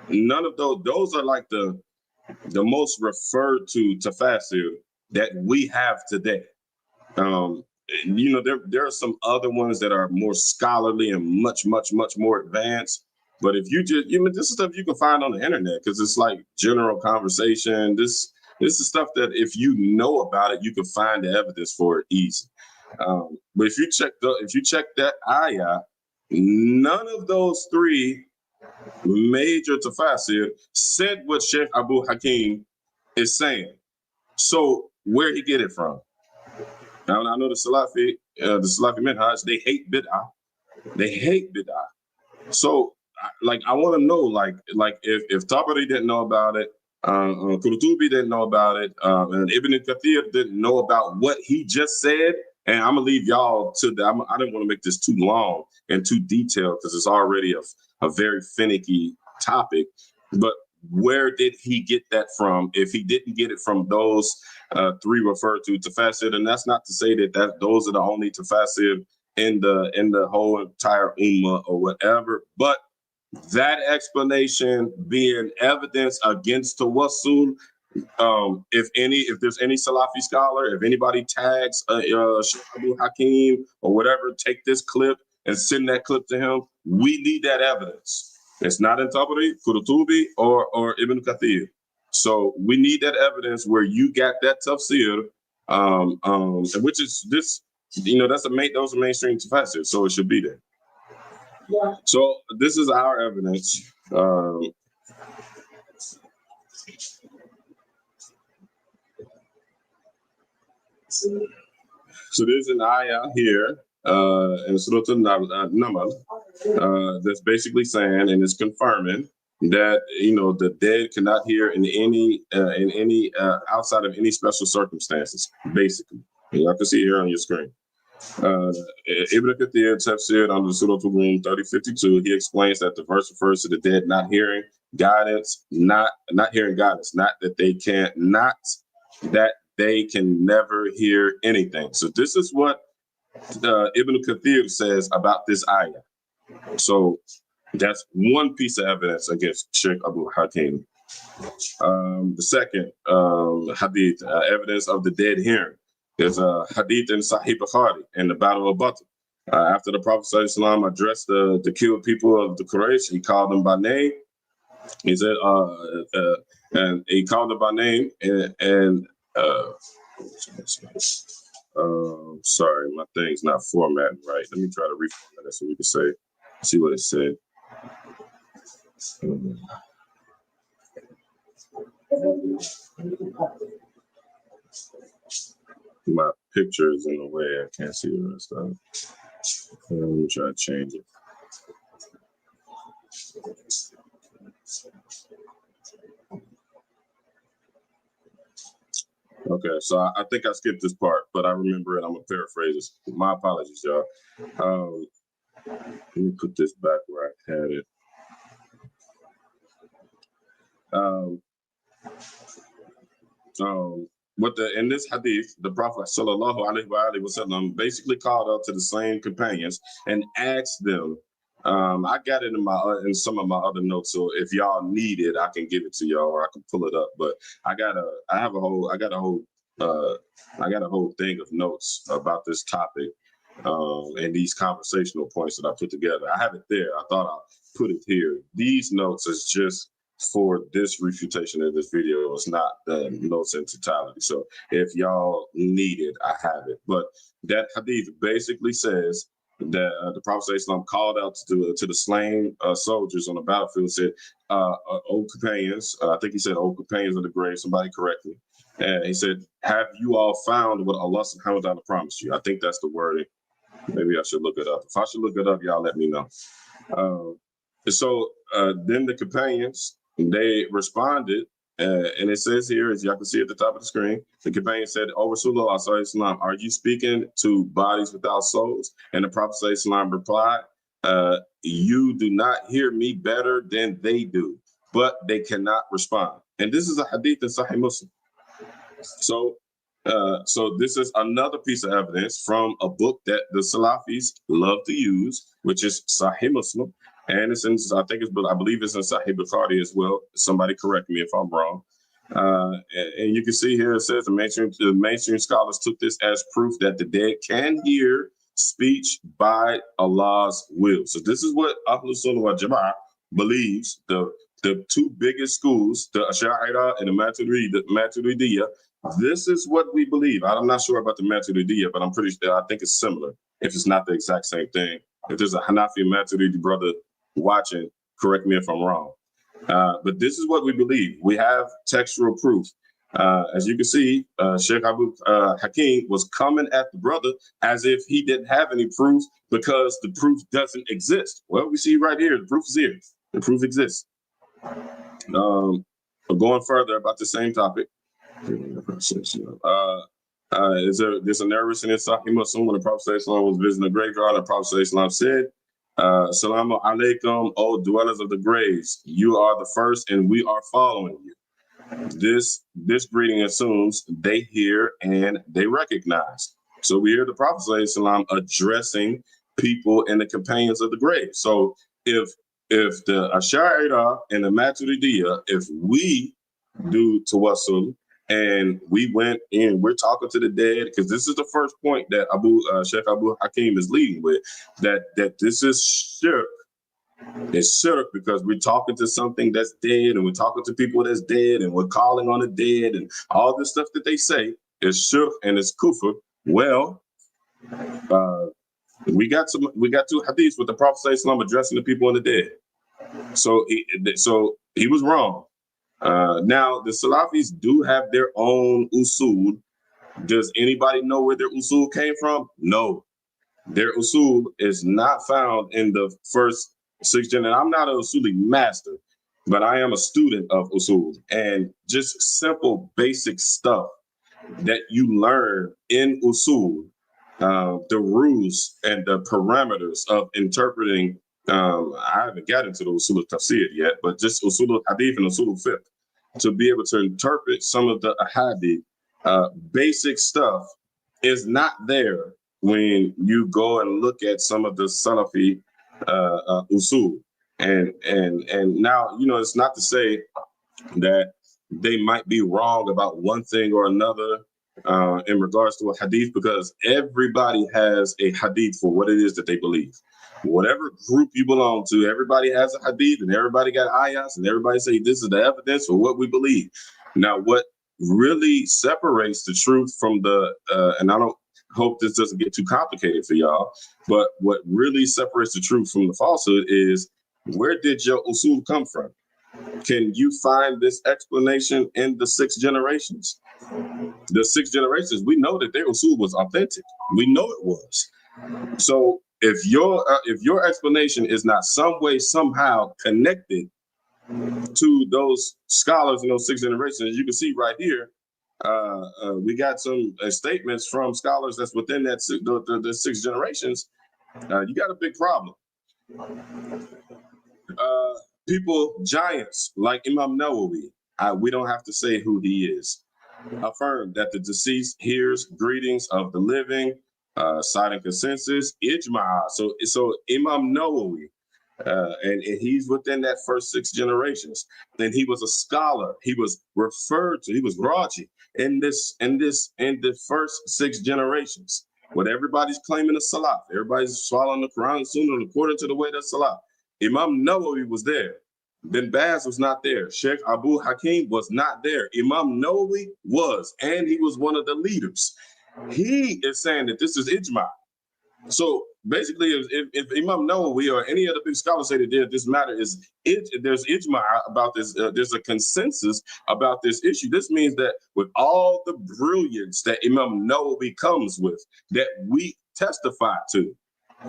are like the most referred to tafsir that we have today. There are some other ones that are more scholarly and much more advanced. But if you just, this is stuff you can find on the internet because it's like general conversation. This is stuff that if you know about it, you can find the evidence for it easy. But if you check that ayah, none of those 3 major tafsir said what Sheikh Abu Hakeem is saying. So where he get it from? Now I know the Salafi Minhaj, they hate bid'ah. So I want to know, like if Tabari didn't know about it, Qurtubi didn't know about it, and Ibn Kathir didn't know about what he just said. And I'm gonna leave y'all to that. I didn't want to make this too long and too detailed because it's already a very finicky topic. But where did he get that from? If he didn't get it from those 3 referred to tafsir, and that's not to say that those are the only tafsir in the whole entire ummah or whatever, but that explanation being evidence against tawassul. If there's any Salafi scholar, if anybody tags Sheikh Abu Hakeem or whatever, take this clip and send that clip to him. We need that evidence. It's not in Tabari, Qurtubi, or Ibn Kathir. So we need that evidence where you got that tafsir, which is this. Those are mainstream tafsir, so it should be there. Yeah. So this is our evidence. So there's an ayah here in Surah Al-Namal that's basically saying and is confirming that the dead cannot hear in any outside of any special circumstances. Basically, y'all can see here on your screen. Ibn Kathir tafsir under Surah Al-Rum 3052. He explains that the verse refers to the dead not hearing guidance, not hearing guidance, not that they can't, not that they can never hear anything. So this is what Ibn Kathir says about this ayah. So that's one piece of evidence against Sheikh Abu Hakeem. The second hadith, evidence of the dead hearing. There's a hadith in Sahih Bukhari in the Battle of Badr. After the Prophet ﷺ addressed the killed people of the Quraysh, he called them by name. He said, and he called them by name, and Sorry, my thing's not formatting right. Let me try to reformat it so we can see what it said. My picture is in the way. I can't see the rest of it. Let me try to change it. Okay, so I think I skipped this part, but I remember it. I'm gonna paraphrase this. My apologies, y'all. Let me put this back where I had it. In this hadith, the Prophet sallallahu alaihi wasallam basically called out to the same companions and asked them. I got it in some of my other notes, so if y'all need it, I can give it to y'all or I can pull it up. But I got a whole thing of notes about this topic and these conversational points that I put together. I have it there. I thought I'll put it here. These notes is just for this refutation of this video. It's not the notes in totality. So if y'all need it, I have it. But that hadith basically says that the Prophet ﷺ called out to the slain soldiers on the battlefield, said, old companions, I think he said, old companions of the grave, somebody correct me. And he said, have you all found what Allah subhanahu wa ta'ala promised you? I think that's the wording. Maybe I should look it up. If I should look it up, y'all let me know. Then the companions, they responded, and it says here, as y'all can see at the top of the screen, the companion said, "O Rasulullah sallallahu alaihi wasallam, are you speaking to bodies without souls?" And the Prophet sallallahu alaihi wasallam replied, "You do not hear me better than they do, but they cannot respond." And this is a hadith in Sahih Muslim. So this is another piece of evidence from a book that the Salafis love to use, which is Sahih Muslim. And it's in, I believe it's in Sahih Bukhari as well. Somebody correct me if I'm wrong. And you can see here, it says the mainstream scholars took this as proof that the dead can hear speech by Allah's will. So this is what Ahlus Sunnah wal Jama'ah believes. The two biggest schools, the Ash'ariyah and the Maturidiyya, this is what we believe. I'm not sure about the Maturidiyya, but I'm pretty sure, I think it's similar, if it's not the exact same thing. If there's a Hanafi Maturidi brother watching, correct me if I'm wrong. But this is what we believe. We have textual proof. As you can see, Sheikh Hakeem was coming at the brother as if he didn't have any proof because the proof doesn't exist. Well, we see right here, the proof is here. The proof exists. Going further about the same topic, there's a narration in Sahih Muslim when the Prophet was visiting the graveyard. The Prophet said, "Salamu alaikum, O dwellers of the graves. You are the first, and we are following you." This greeting assumes they hear and they recognize. So we hear the Prophet addressing people in the companions of the grave. So if the Ash'ariyah and the Maturidiyya, if we do Tawassul and we went in, we're talking to the dead, because this is the first point that Sheikh Abu Hakeem is leading with, that this is shirk. It's shirk because we're talking to something that's dead, and we're talking to people that's dead, and we're calling on the dead, and all this stuff that they say is shirk and it's kufr. Well, we got two hadiths with the Prophet ﷺ addressing the people in the dead. So he was wrong. Now the Salafis do have their own usul. Does anybody know where their usul came from? No, their usul is not found in the first 6 gen. And I'm not an usuli master, but I am a student of usul, and just simple basic stuff that you learn in usul, the rules and the parameters of interpreting. I haven't got into the usul al-tafsir yet, but just usul al-hadith and usul al-fiqh, to be able to interpret some of the hadith, basic stuff is not there when you go and look at some of the Salafi usul. And now, it's not to say that they might be wrong about one thing or another in regards to a hadith, because everybody has a hadith for what it is that they believe. Whatever group you belong to, everybody has a hadith, and everybody got ayahs, and everybody say this is the evidence for what we believe. Now, what really separates the truth from the, and hope this doesn't get too complicated for y'all. But what really separates the truth from the falsehood is, where did your usul come from? Can you find this explanation in the 6 generations? The 6 generations, we know that their usul was authentic. We know it was. So if your explanation is not some way, somehow connected to those scholars in those 6 generations, you can see right here, we got some statements from scholars that's within that the 6 generations. You got a big problem. People, giants like Imam Nawawi, we don't have to say who he is, affirm that the deceased hears greetings of the living, citing consensus, ijma. So Imam Nawawi, and he's within that first 6 generations. Then he was a scholar. He was referred to. He was Raji in the first 6 generations. What everybody's claiming is Salah. Everybody's following the Quran and Sunnah according to the way that's Salah. Imam Nawawi was there. Bin Baz was not there. Sheikh Abu Hakeem was not there. Imam Nawawi was, and he was one of the leaders. He is saying that this is ijma. So basically, if Imam Nawawi or any other big scholars say that this matter is there's ijma about this, there's a consensus about this issue. This means that with all the brilliance that Imam Nawawi comes with, that we testify to,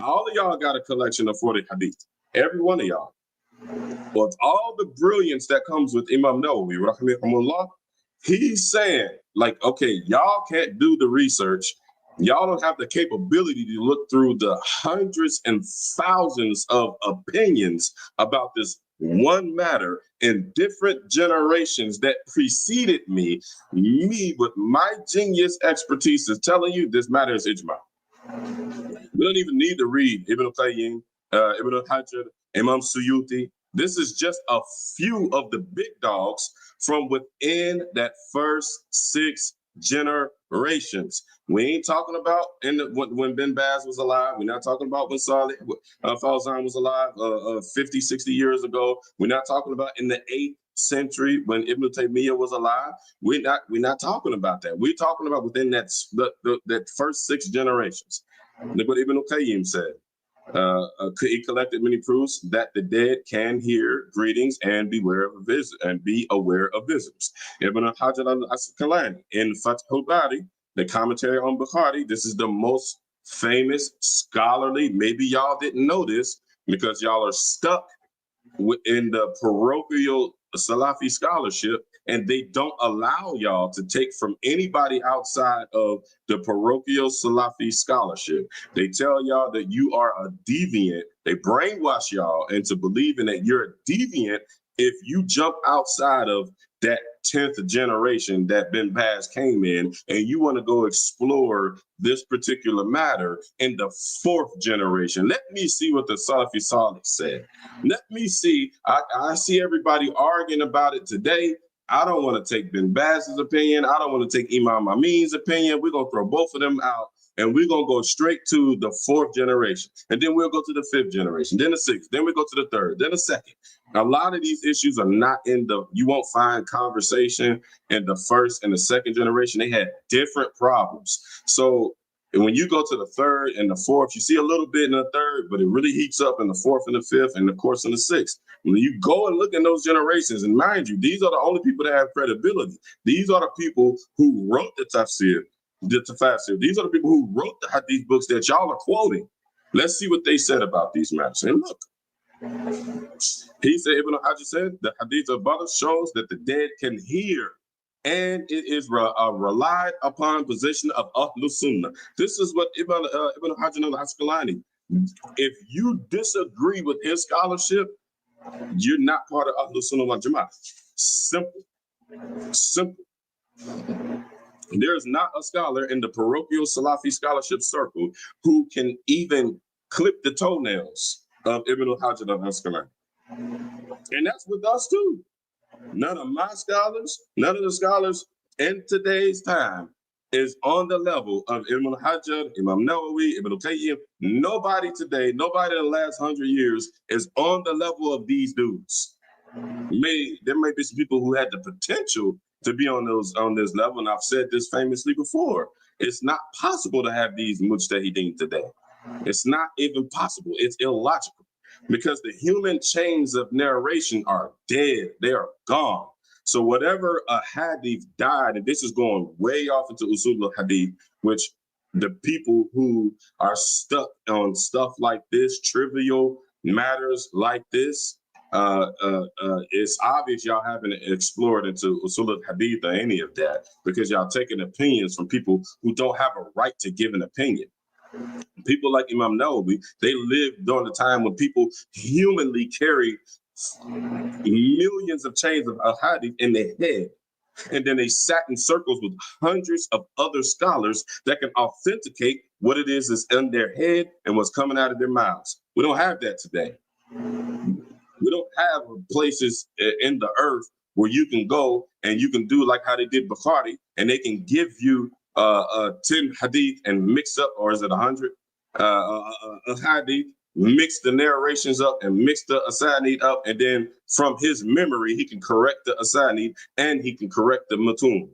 all of y'all got a collection of 40 hadith. Every one of y'all. With all the brilliance that comes with Imam Nawawi, rahimahullah, he's saying, like, okay, y'all can't do the research. Y'all don't have the capability to look through the hundreds and thousands of opinions about this one matter in different generations that preceded me with my genius expertise is telling you this matter is ijma. We don't even need to read Ibn al-Qayyim, Ibn al-Hajar, Imam Suyuti. This is just a few of the big dogs from within that first 6 generations. We ain't talking about when Bin Baz was alive. We're not talking about when Salih Fawzan was alive 50, 60 years ago. We're not talking about in the 8th century when Ibn Taymiyyah was alive. We're not talking about that. We're talking about within that first 6 generations. Look what Ibn al-Qayyim said. He collected many proofs that the dead can hear greetings and be aware of visitors. Ibn Hajar al-Asqalani in Fathul Bari, the commentary on Bukhari, this is the most famous scholarly. Maybe y'all didn't know this because y'all are stuck in the parochial Salafi scholarship, and they don't allow y'all to take from anybody outside of the parochial Salafi scholarship. They tell y'all that you are a deviant. They brainwash y'all into believing that you're a deviant if you jump outside of that 10th generation that Bin Baz came in, and you want to go explore this particular matter in the 4th generation. Let me see what the Salafi Salih said. Let me see. I see everybody arguing about it today. I don't want to take Bin Baz's opinion. I don't want to take Imam Amin's opinion. We're going to throw both of them out, and we're going to go straight to the 4th generation. And then we'll go to the 5th generation, then the 6th, then we go to the 3rd, then the 2nd. A lot of these issues are not you won't find conversation in the 1st and the 2nd generation. They had different problems. So when you go to the 3rd and the 4th, you see a little bit in the 3rd, but it really heats up in the 4th and the 5th, and of course in the 6th. When you go and look in those generations, and mind you, these are the only people that have credibility. These are the people who wrote the tafsir, the tafsir. These are the people who wrote the hadith books that y'all are quoting. Let's see what they said about these matters. And look, he said, Ibn Hajar said, the hadith of Badr shows that the dead can hear, and it is a relied upon position of Ahlus Sunnah. This is what Ibn Hajar al-Asqalani, if you disagree with his scholarship, you're not part of Ahlus Sunnah wal Jama'ah. Simple. There is not a scholar in the parochial Salafi scholarship circle who can even clip the toenails of Ibn Hajar al-Asqalani. And that's with us too. None of my scholars, none of the scholars in today's time is on the level of Ibn Hajar, Imam Nawawi, Ibn al-Qayyim. Nobody today, nobody in the last 100 years is on the level of these dudes. There may be some people who had the potential to be on this level, and I've said this famously before. It's not possible to have these mujtahideen today. It's not even possible. It's illogical because the human chains of narration are dead. They are gone. So whatever a hadith died, and this is going way off into usul al-hadith, which the people who are stuck on stuff like this, trivial matters like this, it's obvious y'all haven't explored into usul al-hadith or any of that because y'all taking opinions from people who don't have a right to give an opinion. People like Imam Nawawi, they lived during the time when people humanly carried millions of chains of hadith in their head. And then they sat in circles with hundreds of other scholars that can authenticate what it is in their head and what's coming out of their mouths. We don't have that today. We don't have places in the earth where you can go and you can do like how they did Bukhari, and they can give you 10 hadith and mix up, or is it 100 hadith, mix the narrations up and mix the asanid up, and then from his memory he can correct the asanid and he can correct the matun.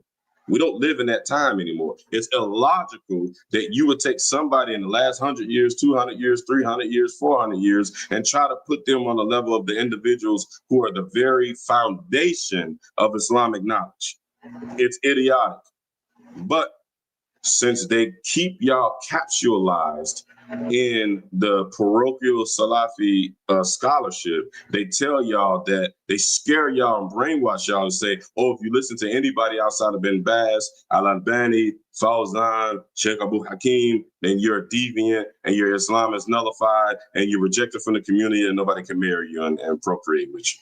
We don't live in that time anymore. It's illogical that you would take somebody in the last 100 years, 200 years, 300 years, 400 years, and try to put them on the level of the individuals who are the very foundation of Islamic knowledge. It's idiotic. But since they keep y'all capsulized in the parochial Salafi scholarship, they tell y'all that they scare y'all and brainwash y'all and say, oh, if you listen to anybody outside of Ben Baz, Al-Albani, Fawzan, Sheikh Abu Hakeem, then you're a deviant and your Islam is nullified and you're rejected from the community and nobody can marry you and procreate with you.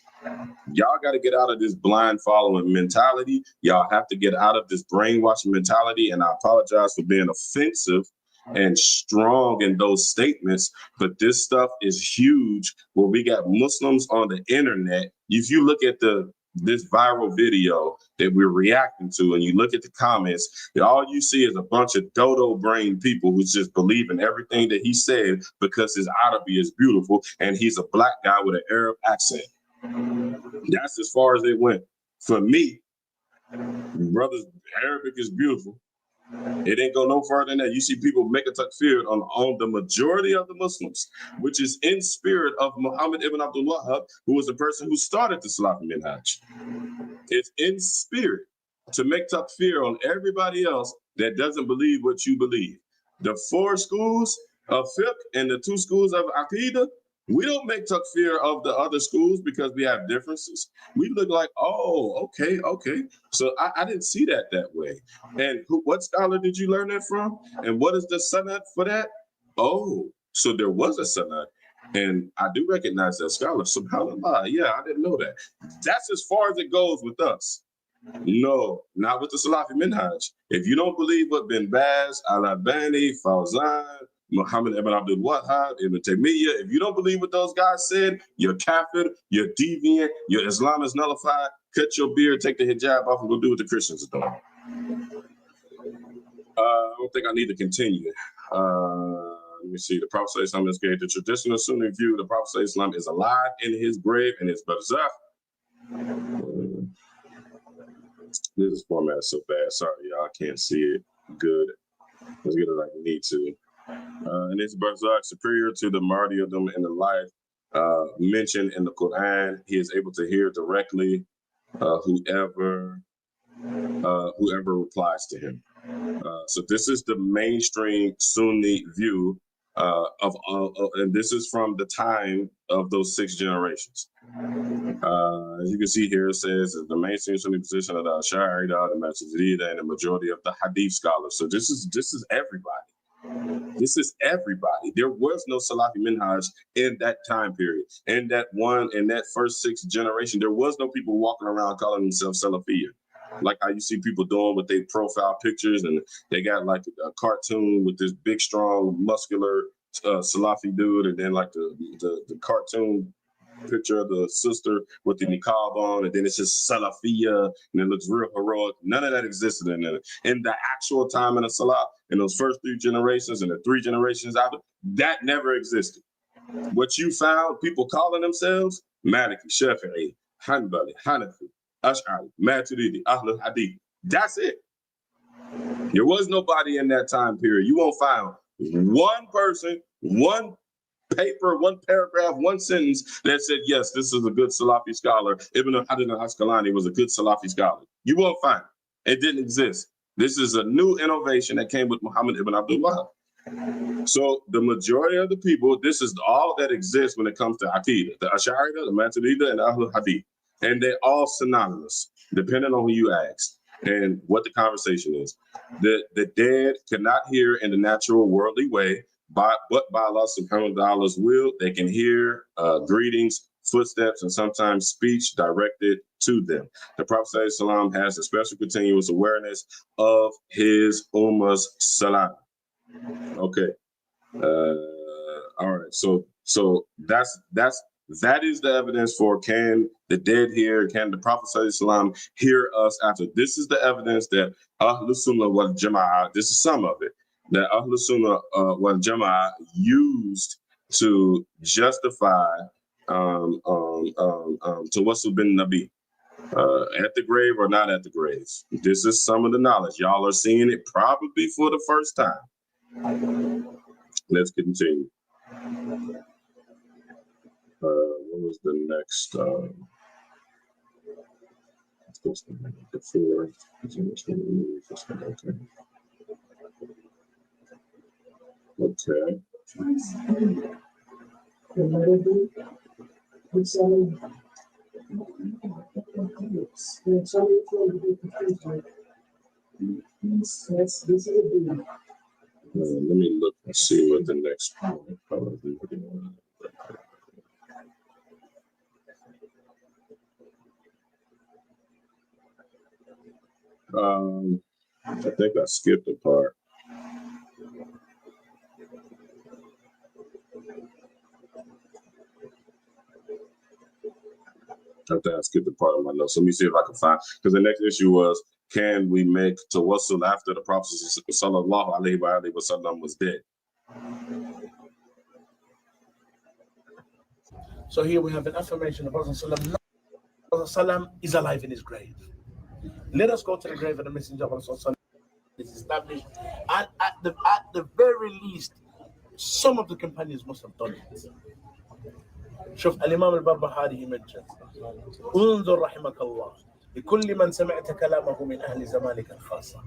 Y'all got to get out of this blind following mentality. Y'all have to get out of this brainwashing mentality. And I apologize for being offensive and strong in those statements, but this stuff is huge where we got Muslims on the internet. If you look at this viral video that we're reacting to and you look at the comments, all you see is a bunch of dodo brain people who just believe in everything that he said because his Arabic is beautiful and he's a black guy with an Arab accent. That's as far as it went. For me, brothers, Arabic is beautiful. It ain't go no further than that. You see people make a takfir on the majority of the Muslims, which is in spirit of Muhammad ibn Abdul Wahhab, who was the person who started the Salafi Minhaj. It's in spirit to make takfir on everybody else that doesn't believe what you believe. The 4 schools of fiqh and the 2 schools of aqidah, we don't make takfir of the other schools because we have differences. We look like, oh, okay. So I didn't see that way. And what scholar did you learn that from? And what is the sanad for that? Oh, so there was a sanad. And I do recognize that scholar. SubhanAllah, yeah, I didn't know that. That's as far as it goes with us. No, not with the Salafi Minhaj. If you don't believe what bin Baz, Al-Albani, Fawzan, Muhammad ibn Abdul Wahhab, Ibn Taymiyyah, if you don't believe what those guys said, you're kafir, you're deviant, your Islam is nullified, cut your beard, take the hijab off, and go do what the Christians are doing. I don't think I need to continue. Let me see. The Prophet Islam is gave the traditional Sunni view. The Prophet Islam is alive in his grave and his barzakh. This format is so bad. Sorry, y'all. I can't see it good as good as I need to. And his barzakh superior to the martyrdom in the life mentioned in the Quran. He is able to hear directly whoever replies to him. So this is the mainstream Sunni view and this is from the time of those 6 generations. As you can see here, it says the mainstream Sunni position of the Ash'ari, the Maturidiyya, and the majority of the Hadith scholars. So this is everybody. This is everybody. There was no Salafi Minhaj in that time period. In that first 6 generation, there was no people walking around calling themselves Salafiyya. Like how you see people doing with their profile pictures, and they got like a cartoon with this big, strong, muscular Salafi dude, and then like the cartoon picture of the sister with the niqab on, and then it's just Salafiyya, and it looks real heroic. None of that existed in the actual time in the Salah, in those first 3 generations and the 3 generations after, that never existed. What you found, people calling themselves Maliki, Shafi'i, Hanbali, Hanafi, Ash'ari, Maturidi, Ahlul Hadith. That's it. There was nobody in that time period. You won't find one person, one paper, one paragraph, one sentence that said, yes, this is a good Salafi scholar. Ibn Hajar al-Asqalani was a good Salafi scholar. You won't find it. It didn't exist. This is a new innovation that came with Muhammad ibn Abdullah. So the majority of the people, this is all that exists when it comes to Aqidah, the Ash'ari, the Maturidi, and Ahlul Hadith. And they're all synonymous, depending on who you ask and what the conversation is. The dead cannot hear in the natural worldly way, but by Allah subhanahu wa ta'ala's will, they can hear greetings, footsteps, and sometimes speech directed to them. The Prophet ﷺ has a special continuous awareness of his ummah's salam. Okay. All right. So that is the evidence for can the dead hear, can the Prophet ﷺ hear us after. This is the evidence that Ahlul Sunnah wal Jama'ah, this is some of it, that Ahlul Sunnah wal Jama'ah used to justify Tawassul bin Nabi. At the grave or not at the grave. This is some of the knowledge. Y'all are seeing it probably for the first time. Let's continue. What was the next? Before. Okay. Let me look and see what the next point probably would be. I think I skipped a part. I think I skipped a part of my notes. Let me see if I can find, because the next issue was, can we make tawassul after the Prophet sallallahu alaihi wa sallam was dead? So here we have an affirmation of the Prophet sallam is alive in his grave. Let us go to the grave of the Messenger of Allah. It's established, and at the very least, some of the companions must have done it. شوف الإمام البربهاري mentions انظر رحمك الله لكل من سمعت كلامه من أهل زمانك الخاصة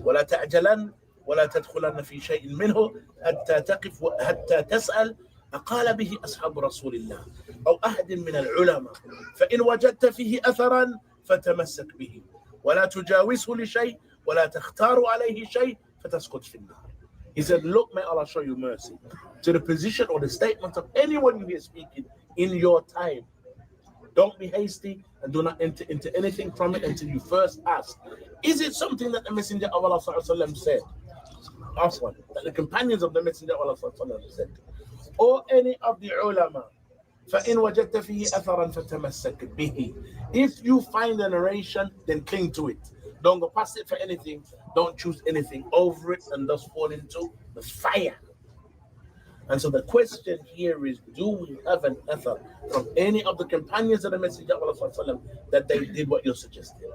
ولا تعجلن ولا تدخلن في شيء منه حتى تقف حتى تسأل أقال به أصحاب رسول الله أو أحد من العلماء فإن وجدت فيه أثرا فتمسك به ولا تجاوزه لشيء ولا تختار عليه شيء فتسقط في النار. He said, look, may Allah show you mercy to the position or the statement of anyone you hear speaking in your time. Don't be hasty and do not enter into anything from it until you first ask, is it something that the Messenger of Allah said? Ask one, that the companions of the Messenger of Allah said, or any of the ulama. فَإِنْ وَجَدْتَ فِيهِ أَثَرًا فَتَمَسَّكْ بِهِ. If you find a narration, then cling to it. Don't go past it for anything. Don't choose anything over it and thus fall into the fire. And so the question here is, do we have an athar from any of the companions of the Messenger of Allah that they did what you're suggesting?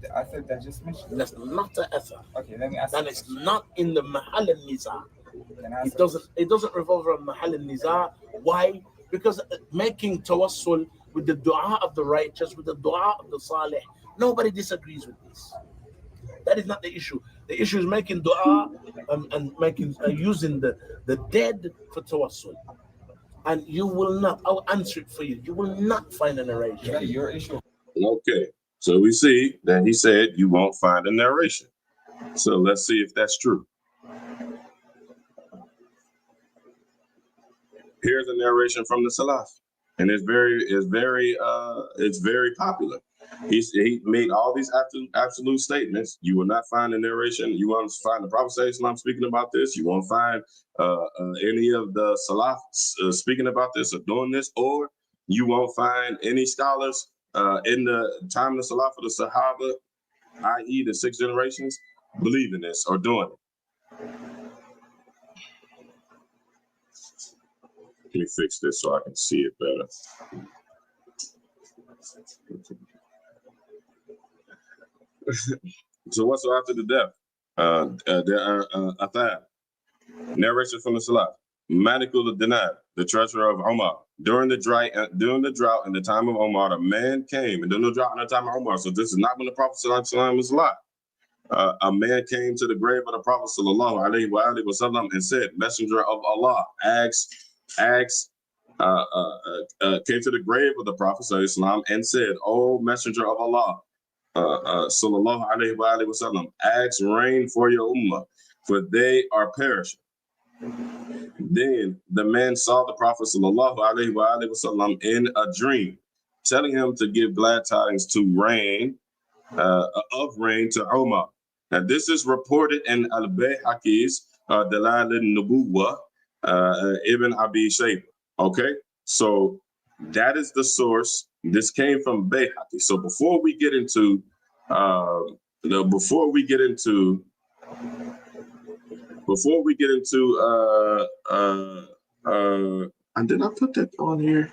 The athar that I just mentioned? That's not an athar. Okay, let me ask. And it's not in the Mahal al-Niza. It doesn't revolve around Mahal al-Niza. Why? Because making tawassul with the dua of the righteous, with the dua of the salih, nobody disagrees with this. That is not the issue. The issue is making dua and making using the dead for tawassul. And you will not, I'll answer it for you. You will not find a narration. That's your issue. Okay. So we see that he said you won't find a narration. So let's see if that's true. Here's a narration from the Salaf, and it's very popular. He made all these absolute statements. You will not find a narration. You won't find the Prophet ﷺ speaking about this. You won't find any of the Salaf speaking about this or doing this, or you won't find any scholars in the time of the Salaf or the Sahaba, i.e. the 6 generations, believing this or doing it. Let me fix this so I can see it better. So what's after the death? There are Athab. Narration from the Salah. Malikul Dinar, the treasurer of Omar. During the drought in the time of Omar, a man came, and during the drought in the time of Omar. So this is not when the Prophet ﷺ was alive. A man came to the grave of the Prophet ﷺ and said, "Messenger of Allah, came to the grave of the Prophet ﷺ and said, O Messenger of Allah, sallallahu alaihi wasallam, ask rain for your ummah, for they are perishing." Then the man saw the Prophet sallallahu alaihi wasallam in a dream, telling him to give glad tidings to rain, of rain to Umar. Now this is reported in Al-Bayhaqi's Dalal al-Nubuwah, Ibn Abi Shayba. Okay, so that is the source. This came from Bayhaqi. So before we get into and did I put that on here?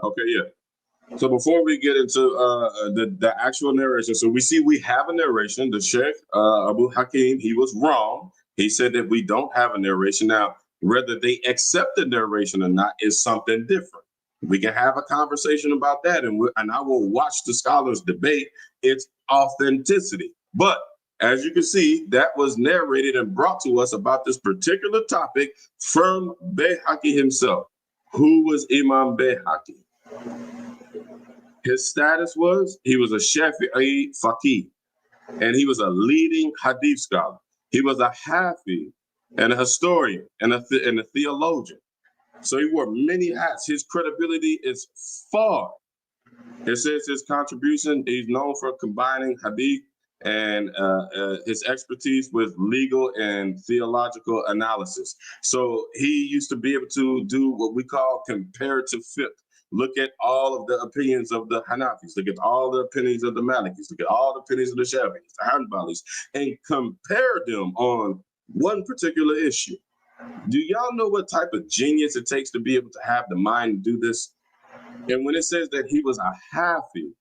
Okay, yeah. So before we get into the actual narration, so we have a narration. The Sheikh Abu Hakeem, he was wrong. He said that we don't have a narration. Now, whether they accept the narration or not is something different. We can have a conversation about that, and I will watch the scholars debate its authenticity. But as you can see, that was narrated and brought to us about this particular topic from Bayhaqi himself. Who was Imam Bayhaqi? His status was he was a Shafi'i faqih, and he was a leading hadith scholar. He was a hafiz and a historian and a theologian. So he wore many hats. His credibility is far. It says his contribution, he's known for combining hadith and his expertise with legal and theological analysis. So he used to be able to do what we call comparative fiqh. Look at all of the opinions of the Hanafis, look at all the opinions of the Malikis, look at all the opinions of the Shafi'is, the Hanbalis, and compare them on one particular issue. Do y'all know what type of genius it takes to be able to have the mind to do this? And when it says that he was a hafiz,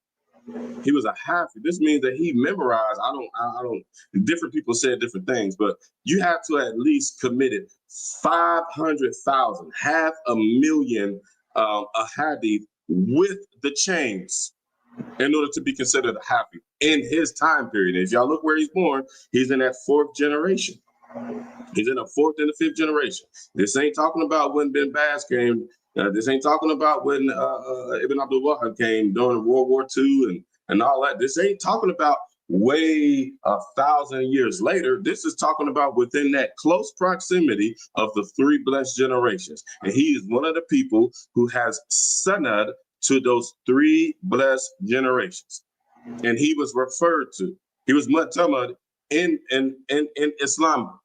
this means that he memorized. I don't. Different people said different things, but you have to at least committed 500,000, 500,000 a hadith with the chains in order to be considered a hafiz in his time period. If y'all look where he's born, he's in that fourth generation. He's in the fourth and the fifth generation. This ain't talking about when Ben Baz came. This ain't talking about when Ibn Abdul Wahab came during World War II and all that. This ain't talking about way 1,000 years later. This is talking about within that close proximity of the three blessed generations. And he is one of the people who has sanad to those three blessed generations. And he was referred to. He was mu'tamad in Islam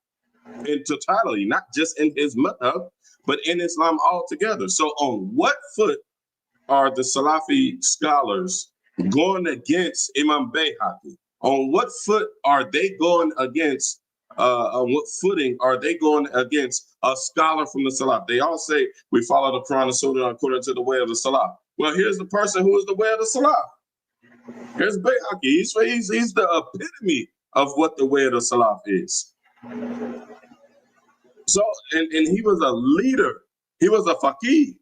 in totality, not just in his madhab, but in Islam altogether. So on what foot are the Salafi scholars going against Imam Bayhaqi? On what foot are they going against, on what footing are they going against a scholar from the Salaf? They all say we follow the Quran and Sunnah according to the way of the Salaf. Well, here's the person who is the way of the Salaf. Here's Bayhaqi. He's the epitome of what the way of the Salaf is. So, and he was a leader. He was a faqih.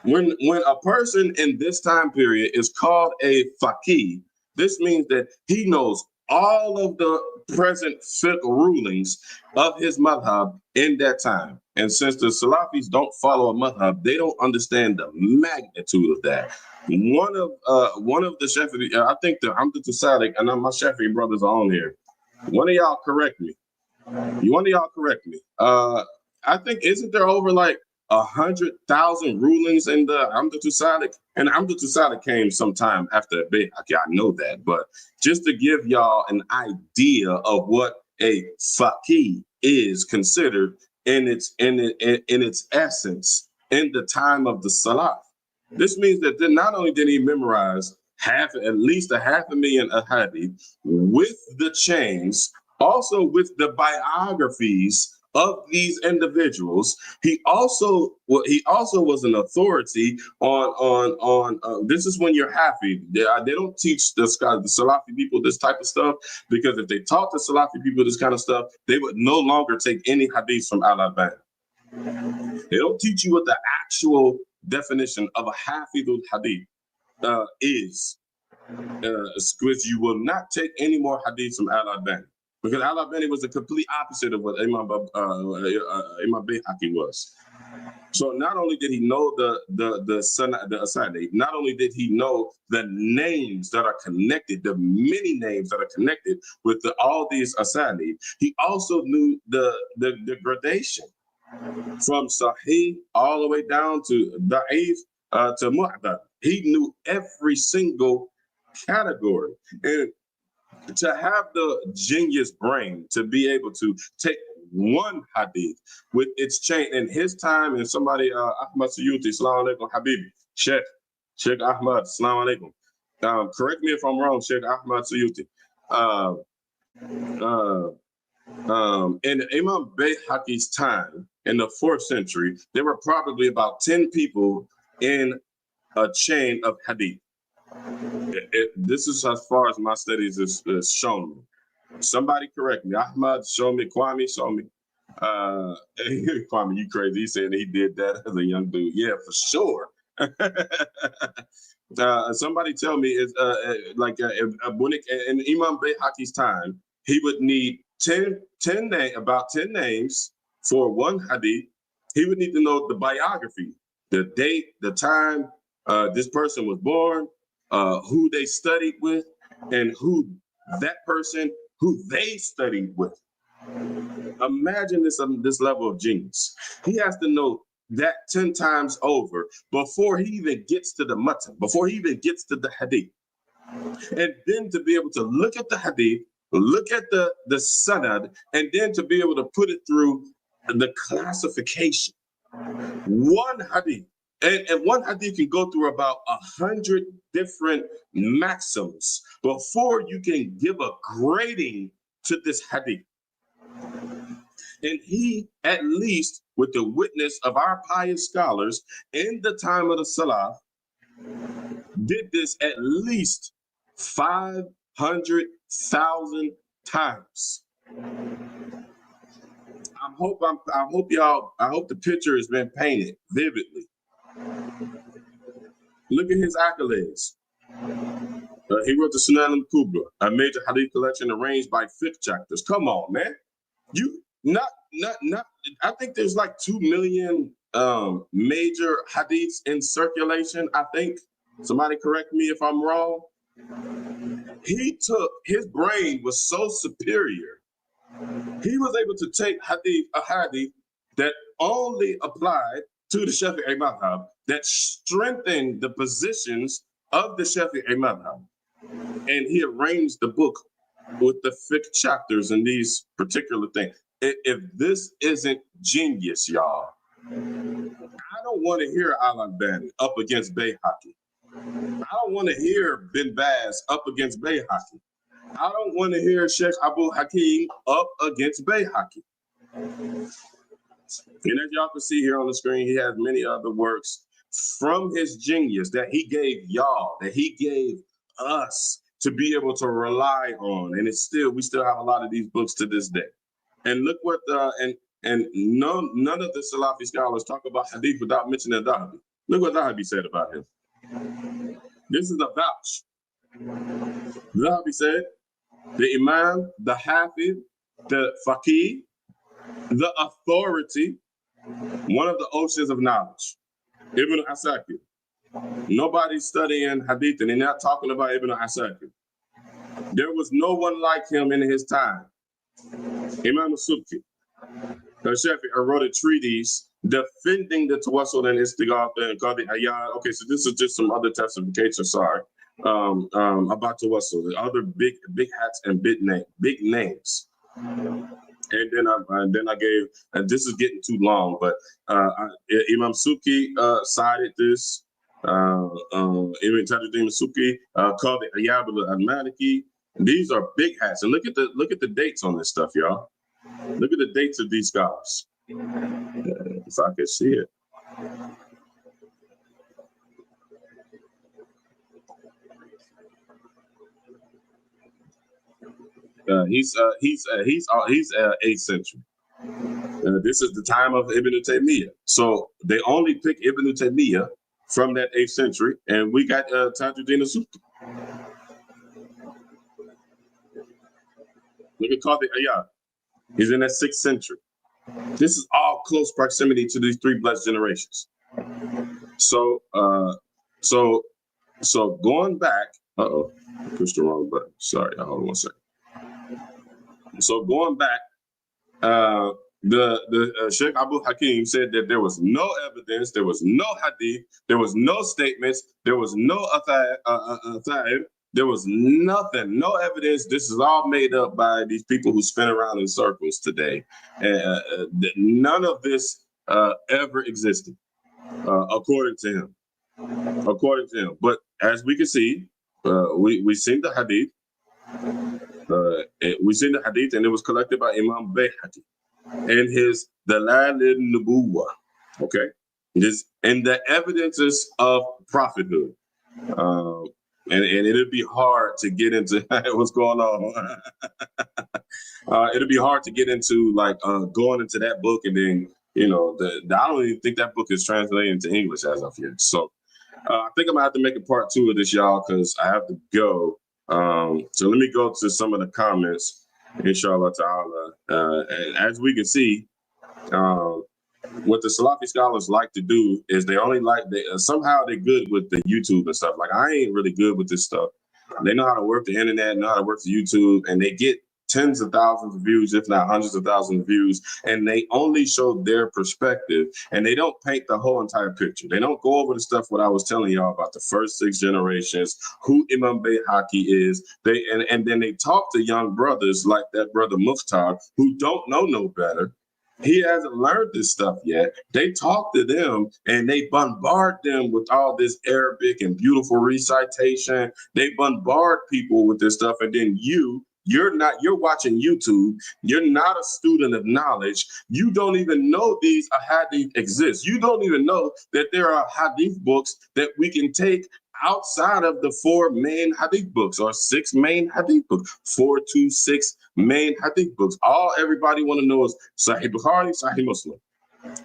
When a person in this time period is called a faqih, this means that he knows all of the present fiqh rulings of his madhab in that time. And since the Salafis don't follow a madhab, they don't understand the magnitude of that. One of the Shafi'i, I think the Amdatu Sadiq, and my Shafi'i brothers are on here. One of y'all correct me. I think, isn't there over like 100,000 rulings in the Amdatu Sadiq? And Amdatu Sadiq came sometime after Bayhaqi, I know that. But just to give y'all an idea of what a faqih is considered in its essence in the time of the Salaf. This means that not only did he memorize at least 500,000 ahadith with the chains, also with the biographies of these individuals. He also was an authority on this is when you're happy. They don't teach the Salafi people this type of stuff, because if they taught the Salafi people this kind of stuff, they would no longer take any hadith from Al-Albani. They don't teach you what the actual definition of a hafidul hadith is. Because you will not take any more hadith from Al-Albani, because Al-Albani was the complete opposite of what Imam Bayhaqi was. So not only did he know the asanid, not only did he know the names that are connected, the many names that are connected with all these asanid, he also knew the gradation from Sahih all the way down to Da'if to Mu'dal. He knew every single category. And to have the genius brain to be able to take one hadith with its chain in his time, and somebody, Ahmad Suyuti, Assalamu alaikum, Habibi, Sheikh Ahmad, Assalamu alaikum. Correct me if I'm wrong, Sheikh Ahmad Suyuti. In Imam Bayhaqi's time, in the 4th century, there were probably about 10 people in a chain of hadith. This is as far as my studies is shown me. Somebody correct me. Ahmad, show me. Kwame, show me. Kwame, you crazy. He said he did that as a young dude. Yeah, for sure. Somebody tell me, is when in Imam Bayhaqi's time, he would need about 10 names for one hadith. He would need to know the biography, the date, the time this person was born, who they studied with, and who they studied with. Imagine this level of genius. He has to know that 10 times over before he even gets to the matan, before he even gets to the hadith. And then to be able to look at the hadith, look at the sanad, and then to be able to put it through the classification. One hadith. And one hadith can go through about 100 different maxims before you can give a grading to this hadith. And he, at least with the witness of our pious scholars in the time of the Salaf, did this at least 500,000 times. I hope the picture has been painted vividly. Look at his accolades. He wrote the Sunan al-Kubra, a major hadith collection arranged by fiqh chapters. Come on, man. I think there's like 2 million major hadiths in circulation. I think, somebody correct me if I'm wrong. His brain was so superior. He was able to take a hadith that only applied to the Shafi'i madhab, that strengthened the positions of the Shafi'i madhab. And he arranged the book with the fiqh chapters and these particular things. If this isn't genius, y'all, I don't want to hear Al-Albani up against Bayhaqi. I don't want to hear Bin Baz up against Bayhaqi. I don't want to hear Sheikh Abu Hakeem up against Bayhaqi. And as y'all can see here on the screen, he has many other works from his genius that he gave y'all, that he gave us to be able to rely on. And we still have a lot of these books to this day. And look what none of the Salafi scholars talk about hadith without mentioning Dahabi. Look what Dahabi said about him. This is a vouch. Dahabi said, the Imam, the Hafid, the Faqih, the authority, one of the oceans of knowledge, Ibn Asakir. Nobody's studying hadith and they're not talking about Ibn Asakir. There was no one like him in his time. Imam Sufi, the Shafi'i, wrote a treatise defending the Tawassul and Istighatha and Qadi Hayat. Okay, so this is just some other testification, about Tawassul, the other big hats and big names. And then I gave, and this is getting too long, but Imam Suki cited this. Ibn Tajuddin Suki called it Ayab al-Maliki. These are big hats, and look at the dates on this stuff, y'all. Look at the dates of these scholars. If I could see it. He's 8th century. This is the time of Ibn Taymiyyah. So they only pick Ibn Taymiyyah from that 8th century, and we got Tajuddin al-Sufi. Look at Qadi Iyad. He's in that 6th century. This is all close proximity to these 3 blessed generations. So going back, pushed the wrong button. Sorry, hold on one second. So going back, the Sheikh Abu Hakeem said that there was no evidence, there was no hadith, there was no statements, there was no athair, there was nothing, no evidence. This is all made up by these people who spin around in circles today. None of this ever existed, according to him. According to him. But as we can see, we seen the hadith. We seen the hadith, and it was collected by Imam Bayhaqi in his Dalal al-Nubuwah. Okay, and the evidences of prophethood. And it'd be hard to get into what's going on. It'd be hard to get into going into that book, and then I don't even think that book is translated into English as of yet. So I think I'm gonna have to make a part 2 of this, y'all, because I have to go. So let me go to some of the comments, inshallah ta'ala. As we can see, what the Salafi scholars like to do is they somehow they're good with the YouTube and stuff. Like, I ain't really good with this stuff. They know how to work the internet, know how to work the YouTube, and they get tens of thousands of views, if not hundreds of thousands of views, and they only show their perspective, and they don't paint the whole entire picture. They don't go over the stuff what I was telling y'all about the first 6 generations, who Imam Bayhaqi is. And then they talk to young brothers like that brother Mukhtar, who don't know no better. He hasn't learned this stuff yet. They talk to them and they bombard them with all this Arabic and beautiful recitation. They bombard people with this stuff, and then you're watching YouTube. You're not a student of knowledge. You don't even know these hadith exist. You don't even know that there are hadith books that we can take outside of the 4 main hadith books, or 6 main hadith books, 4 to 6 main hadith books. All everybody want to know is Sahih Bukhari, Sahih Muslim.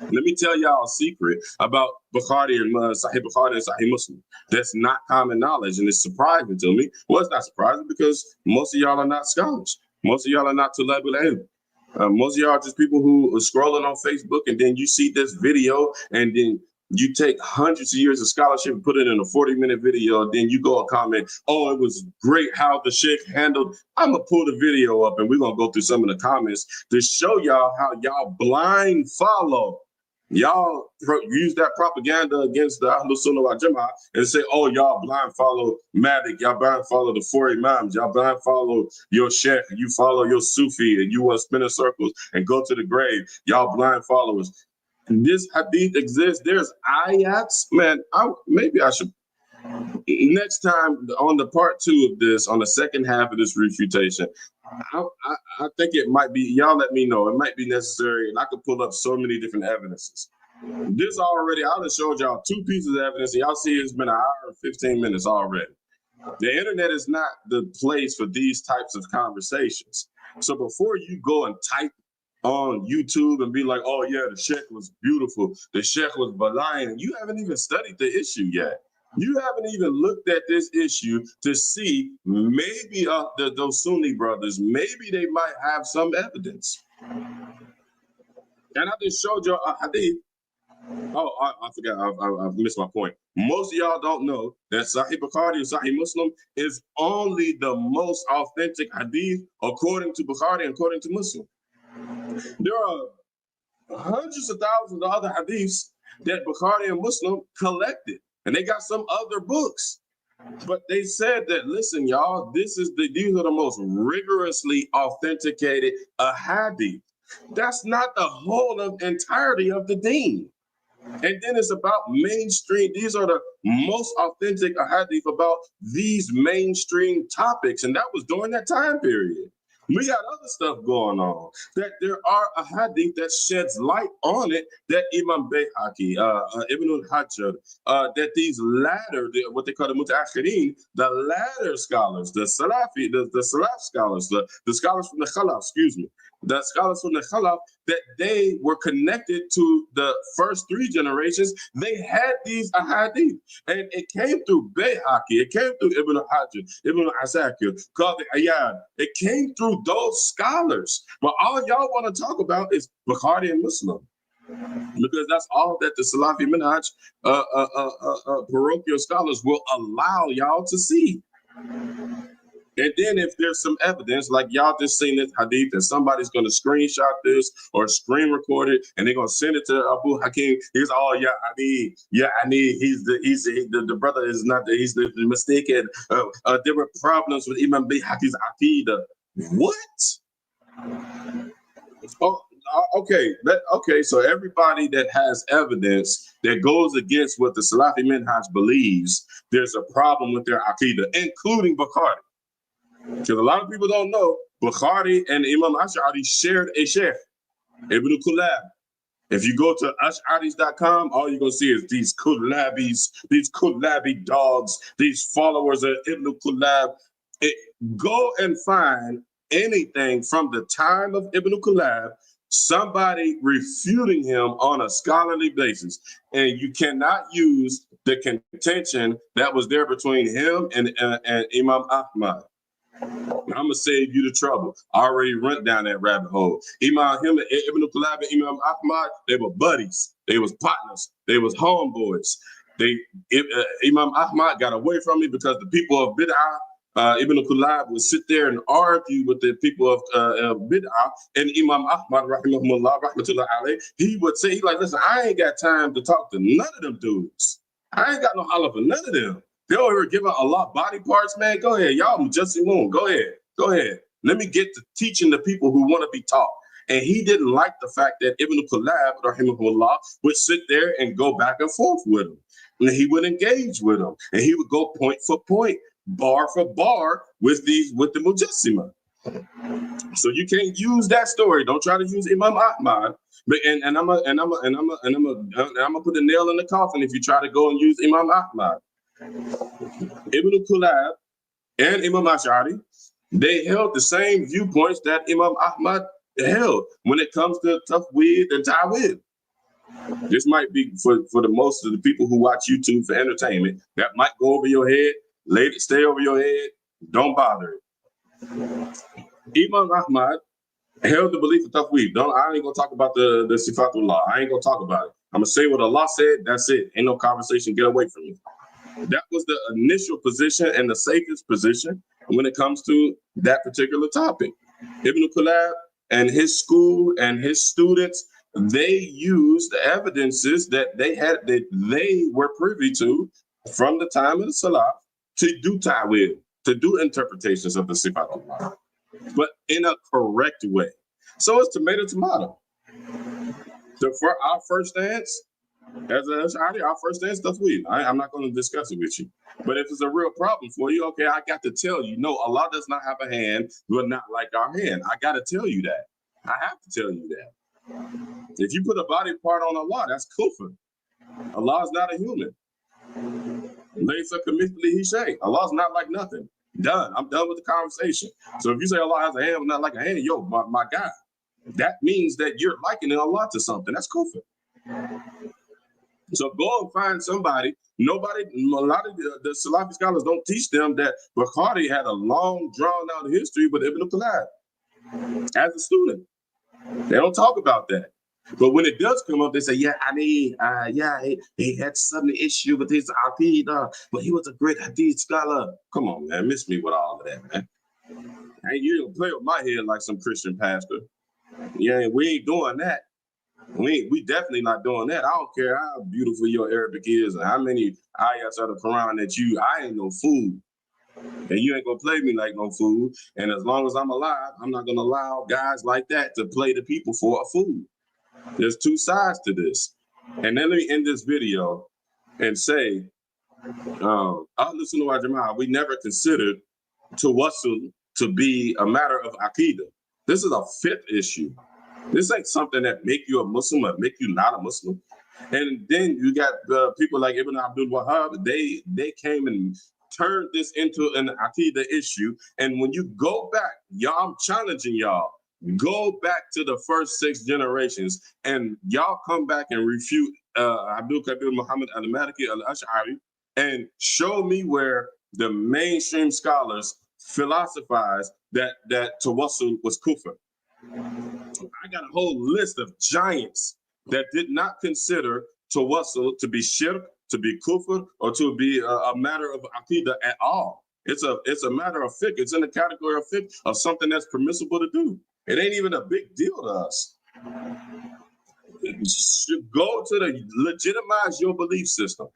Let me tell y'all a secret about Bukhari and Sahih Bukhari and Sahih Muslim. That's not common knowledge, and it's surprising to me. Well, it's not surprising because most of y'all are not scholars. Most of y'all are not tulabul ilm. Most of y'all are just people who are scrolling on Facebook, and then you see this video, and then you take hundreds of years of scholarship and put it in a 40-minute video, and then you go and comment, oh, it was great how the sheikh handled. I'm going to pull the video up, and we're going to go through some of the comments to show y'all how y'all blind follow. Y'all use that propaganda against the Ahlul Sunnah wal Jama'ah and say, oh, y'all blind follow Madik, y'all blind follow the 4 Imams, y'all blind follow your sheikh, you follow your Sufi, and you want to spin in circles and go to the grave. Y'all blind followers. This hadith exists. There's ayats. Man, maybe I should, next time on the part 2 of this, on the second half of this refutation, I think it might be, y'all let me know, it might be necessary, and I could pull up so many different evidences. This already, I just showed y'all 2 pieces of evidence, and y'all see it's been an hour and 15 minutes already. The internet is not the place for these types of conversations. So before you go and type on YouTube and be like, oh yeah, the sheikh was beautiful, the sheikh was balaying, you haven't even studied the issue yet. You haven't even looked at this issue to see maybe those Sunni brothers, maybe they might have some evidence. And I just showed you a hadith. Oh, I forgot, I missed my point. Most of y'all don't know that Sahih Bukhari and Sahih Muslim is only the most authentic hadith according to Bukhari and according to Muslim. There are hundreds of thousands of other hadiths that Bukhari and Muslim collected, and they got some other books. But they said that, listen, y'all, these are the most rigorously authenticated hadith. That's not the whole entirety of the deen. And then it's about mainstream. These are the most authentic hadith about these mainstream topics, and that was during that time period. We got other stuff going on. That there are a hadith that sheds light on it. That Imam Bayhaqi, Ibn al-Hajjaj, that these latter, what they call the mutaakhirin, the latter scholars, the Salafi, the Salaf scholars, the scholars from the Khalaf, excuse me, the scholars from the Khalaf, that they were connected to the first 3 generations. They had these ahadith, and it came through Bayhaqi, it came through Ibn al-Hajjaj, Ibn al-Asakir, Qadi Ayyad. It came through those scholars. But all y'all want to talk about is Bukhari and Muslim, because that's all that the Salafi Minhaj parochial scholars will allow y'all to see. And then if there's some evidence, like y'all just seen this hadith, and somebody's going to screenshot this or screen record it, and they're going to send it to Abu Hakeem. He's oh yeah, I need. He's the brother is not the, he's the mistaken. There were problems with Imam Bayhaqi's aqidah. What? Oh, okay. Okay. So everybody that has evidence that goes against what the Salafi Minhaj believes, there's a problem with their aqidah, including Bukhari. Because a lot of people don't know, Bukhari and Imam Ash'ari shared a sheikh, Ibn Kulab. If you go to ash'aris.com, all you're going to see is these Kulabis, these Kulabi dogs, these followers of Ibn Kulab. Go and find anything from the time of Ibn Kulab, somebody refuting him on a scholarly basis. And you cannot use the contention that was there between him and Imam Ahmad. I'm gonna save you the trouble. I already went down that rabbit hole. Ibn Kulab and Imam Ahmad, they were buddies. They was partners. They was homeboys. Imam Ahmad got away from me because the people of Bid'ah, Ibn Kulab would sit there and argue with the people of Bid'ah, and Imam Ahmad, rahimahullah, rahmatullah alayh, he would say, listen, I ain't got time to talk to none of them dudes. I ain't got no holler for none of them. They over here giving Allah body parts, man. Go ahead. Y'all just won't. Go ahead. Go ahead. Let me get to teaching the people who want to be taught. And he didn't like the fact that Ibn Kulab, rahimahullah, would sit there and go back and forth with him. And he would engage with him. And he would go point for point, bar for bar with the Mujassima. So you can't use that story. Don't try to use Imam Ahmad. But and I'm gonna put the nail in the coffin if you try to go and use Imam Ahmad. Ibn Kulab and Imam Ash'ari, they held the same viewpoints that Imam Ahmad held when it comes to tafweed and ta'wil. This might be for the most of the people who watch YouTube for entertainment. That might go over your head. Let it stay over your head. Don't bother it. Imam Ahmad held the belief of tafweed. I ain't gonna talk about the Sifatullah. I ain't gonna talk about it. I'm gonna say what Allah said. That's it. Ain't no conversation. Get away from me. That was the initial position and the safest position when it comes to that particular topic. Ibn Kulab and his school and his students, they used the evidences that they were privy to from the time of the Salaf to do ta'wil, to do interpretations of the Sifatullah, but in a correct way. So it's tomato. So for our first stance, as an Ash'ari, our first stance, tafweed. I'm not going to discuss it with you. But if it's a real problem for you, okay, I got to tell you, no, Allah does not have a hand, but not like our hand. I got to tell you that. I have to tell you that. If you put a body part on Allah, that's kufr. Allah is not a human. Laysa kamithlihi shay. Allah is not like nothing. Done. I'm done with the conversation. So if you say Allah has a hand, but not like a hand, yo, my guy, that means that you're likening Allah to something. That's kufr. So go and find somebody. A lot of the Salafi scholars don't teach them that Bukhari had a long, drawn-out history with Ibn Kulab as a student. They don't talk about that. But when it does come up, they say, he had some issue with his aqidah, but he was a great hadith scholar. Come on, man, miss me with all of that, man. Hey, you don't play with my head like some Christian pastor. Yeah, we ain't doing that. We definitely not doing that. I don't care how beautiful your Arabic is and how many ayats of the Quran I ain't no fool. And you ain't gonna play me like no fool. And as long as I'm alive, I'm not gonna allow guys like that to play the people for a fool. There's two sides to this. And then let me end this video and say, Ahlus Sunnah wal Jama'ah, we never considered Tawassul to be a matter of Aqidah. This is a fifth issue. This ain't something that make you a Muslim or make you not a Muslim. And then you got people like Ibn Abdul Wahhab. They came and turned this into an Aqidah issue. And when you go back, y'all, I'm challenging y'all, go back to the first 6 generations and y'all come back and refute Abdul Qadir Muhammad al-Maliki al-Ash'ari and show me where the mainstream scholars philosophize that Tawassul was kufr. I got a whole list of giants that did not consider Tawassul to be shirk, to be kufr, or to be a matter of aqidah at all. It's a matter of fiqh. It's in the category of fiqh, of something that's permissible to do. It ain't even a big deal to us. Go to legitimize your belief system.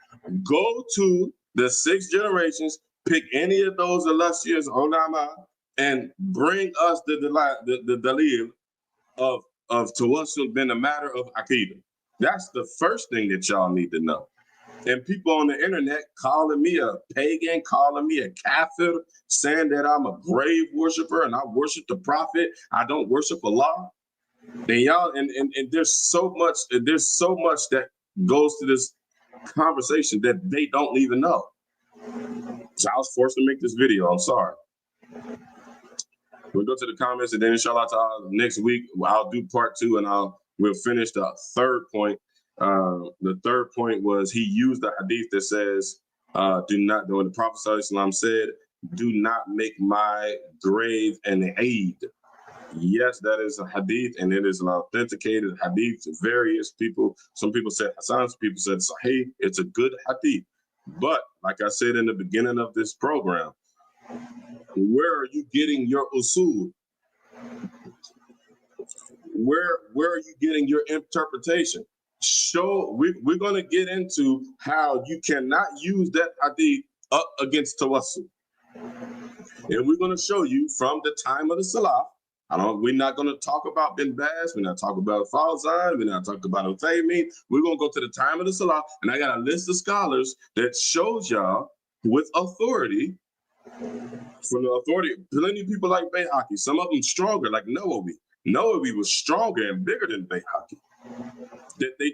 Go to the 6 generations, pick any of those illustrious ulama, and bring us the dalil of Tawassul being a matter of aqidah. That's the first thing that y'all need to know. And people on the internet calling me a pagan, calling me a kafir, saying that I'm a grave worshiper and I worship the prophet, I don't worship Allah. And y'all, and there's so much that goes to this conversation that they don't even know. So I was forced to make this video. I'm sorry. We'll go to the comments, and then inshallah ta'ala, next week I'll do part 2, and we'll finish the third point. The third point was he used the hadith that says, when the Prophet ﷺ said, do not make my grave an Eid. Yes, that is a hadith, and it is an authenticated hadith to various people. Some people said Hassan, some people said Sahih. It's a good hadith. But like I said in the beginning of this program, where are you getting your usul? Where are you getting your interpretation? We're going to get into how you cannot use that hadith up against Tawassul. And we're going to show you from the time of the Salaf. We're not going to talk about Bin Baz. We're not talking about Fawzan. We're not talking about Uthaymeen. We're going to go to the time of the Salaf. And I got a list of scholars that shows y'all with authority, from the authority, plenty of people like Bayhaqi, some of them stronger, like Nawawi. Nawawi was stronger and bigger than Bayhaqi. That they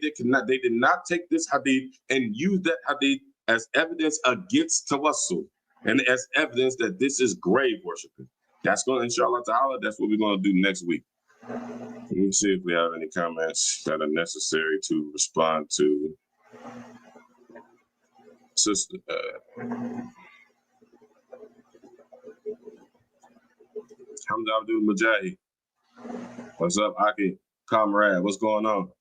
did not take this hadith and use that hadith as evidence against Tawassul and as evidence that this is grave worshiping. That's going to, inshallah ta'ala, that's what we're going to do next week. Let me see if we have any comments that are necessary to respond to. Sister, Hamza Abdul Mujahid. What's up, Aki? Comrade, what's going on?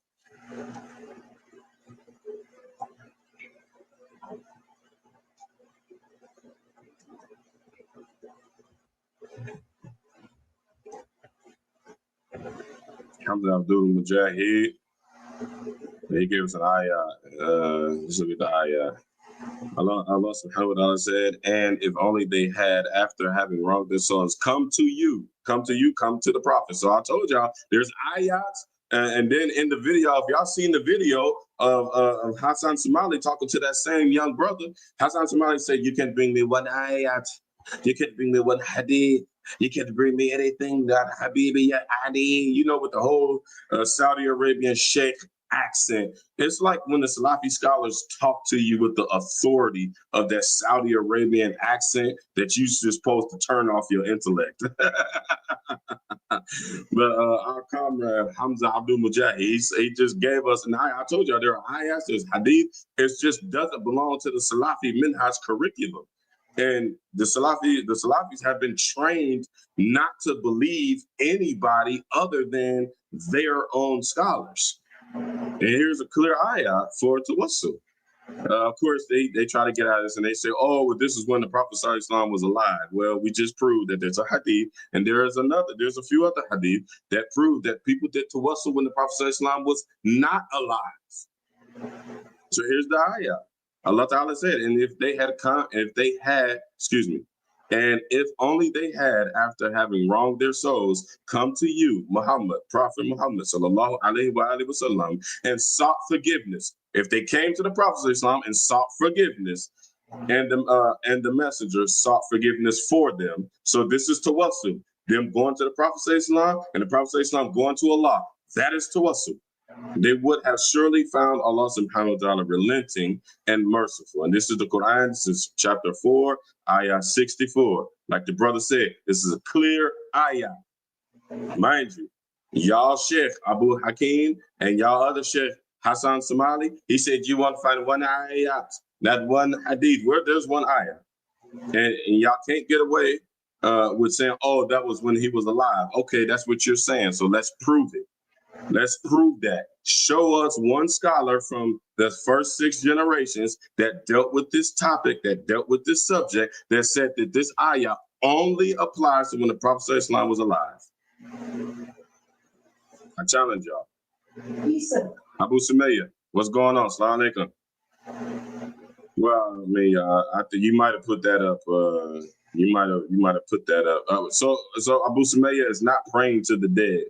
Hamza Abdul Mujahid. He gave us an ayah. Let's look at the ayah. Allah subhanahu wa ta'ala said, and if only they had, after having wronged their souls, come to the prophet. So I told y'all there's ayats, and then in the video, if y'all seen the video of Hassan Somali talking to that same young brother, Hassan Somali said, you can bring me one ayat, you can bring me one hadith, you can bring me anything that Habibi ya Adi, you know, with the whole Saudi Arabian sheikh accent. It's like when the Salafi scholars talk to you with the authority of that Saudi Arabian accent that you're supposed to turn off your intellect. But our comrade Hamza Abdul Mujahid, he just gave us an ayah. I told y'all there are ayahs, there's hadith. It just doesn't belong to the Salafi minhaj curriculum. And the Salafis have been trained not to believe anybody other than their own scholars. And here's a clear ayah for Tawassul. Of course, they try to get out of this and they say, oh, well, this is when the Prophet ﷺ was alive. Well, we just proved that there's a hadith, and there's a few other hadith that prove that people did Tawassul when the Prophet ﷺ was not alive. So here's the ayah. Allah Ta'ala said, and if only they had, after having wronged their souls, come to you, Muhammad, Prophet Muhammad, sallallahu alaihi wasallam, and sought forgiveness. If they came to the Prophet ﷺ and sought forgiveness, and the messenger sought forgiveness for them. So this is Tawassul. Them going to the Prophet ﷺ and the Prophet ﷺ going to Allah. That is Tawassul. They would have surely found Allah subhanahu wa ta'ala relenting and merciful. And this is the Quran. This is chapter 4, ayah 64. Like the brother said, this is a clear ayah. Mind you, y'all Sheikh Abu Hakeem and y'all other Sheikh Hassan Somali, he said you want to find one ayat, not one hadith, where there's one ayah. And y'all can't get away with saying, oh, that was when he was alive. Okay, that's what you're saying. So let's prove it. Let's prove that. Show us one scholar from the first 6 generations that dealt with this topic, that dealt with this subject, that said that this ayah only applies to when the Prophet ﷺ was alive. I challenge y'all. Abu Sumayya, what's going on? Assalamu alaikum. Well, I mean, I think you might have put that up. You might have put that up. So Abu Sumayya is not praying to the dead.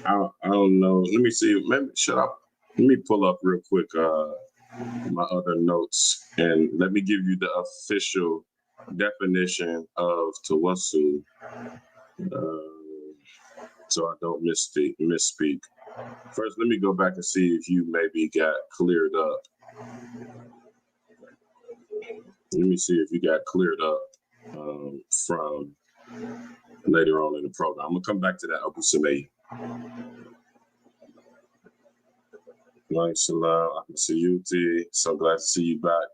I don't know. Let me see. Maybe shut up. Let me pull up real quick my other notes and let me give you the official definition of Tawassul, so I don't misspeak. First, let me go back and see if you maybe got cleared up. Let me see if you got cleared up from later on in the program. I'm gonna come back to that, Abu Sumayya. Salam, Sayuti. So glad to see you back.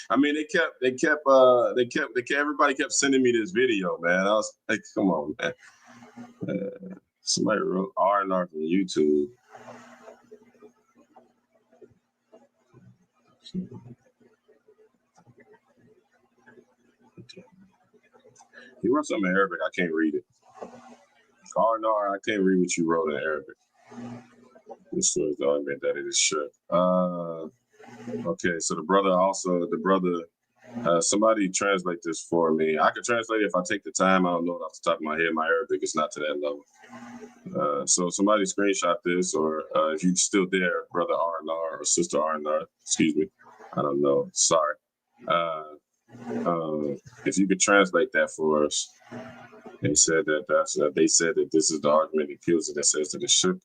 I mean, everybody kept sending me this video, man. I was like, come on, man. Somebody wrote R&R from YouTube. He wrote something in Arabic. I can't read it. R&R, I can't read what you wrote in Arabic. This was the argument that it is sure. Okay, so the brother, somebody translate this for me. I can translate it if I take the time. I don't know it off the top of my head. My Arabic is not to that level. So somebody screenshot this, or if you're still there, brother R&R or sister R&R, excuse me. I don't know. Sorry. If you could translate that for us. They said that this is the argument that kills it, that says that it should.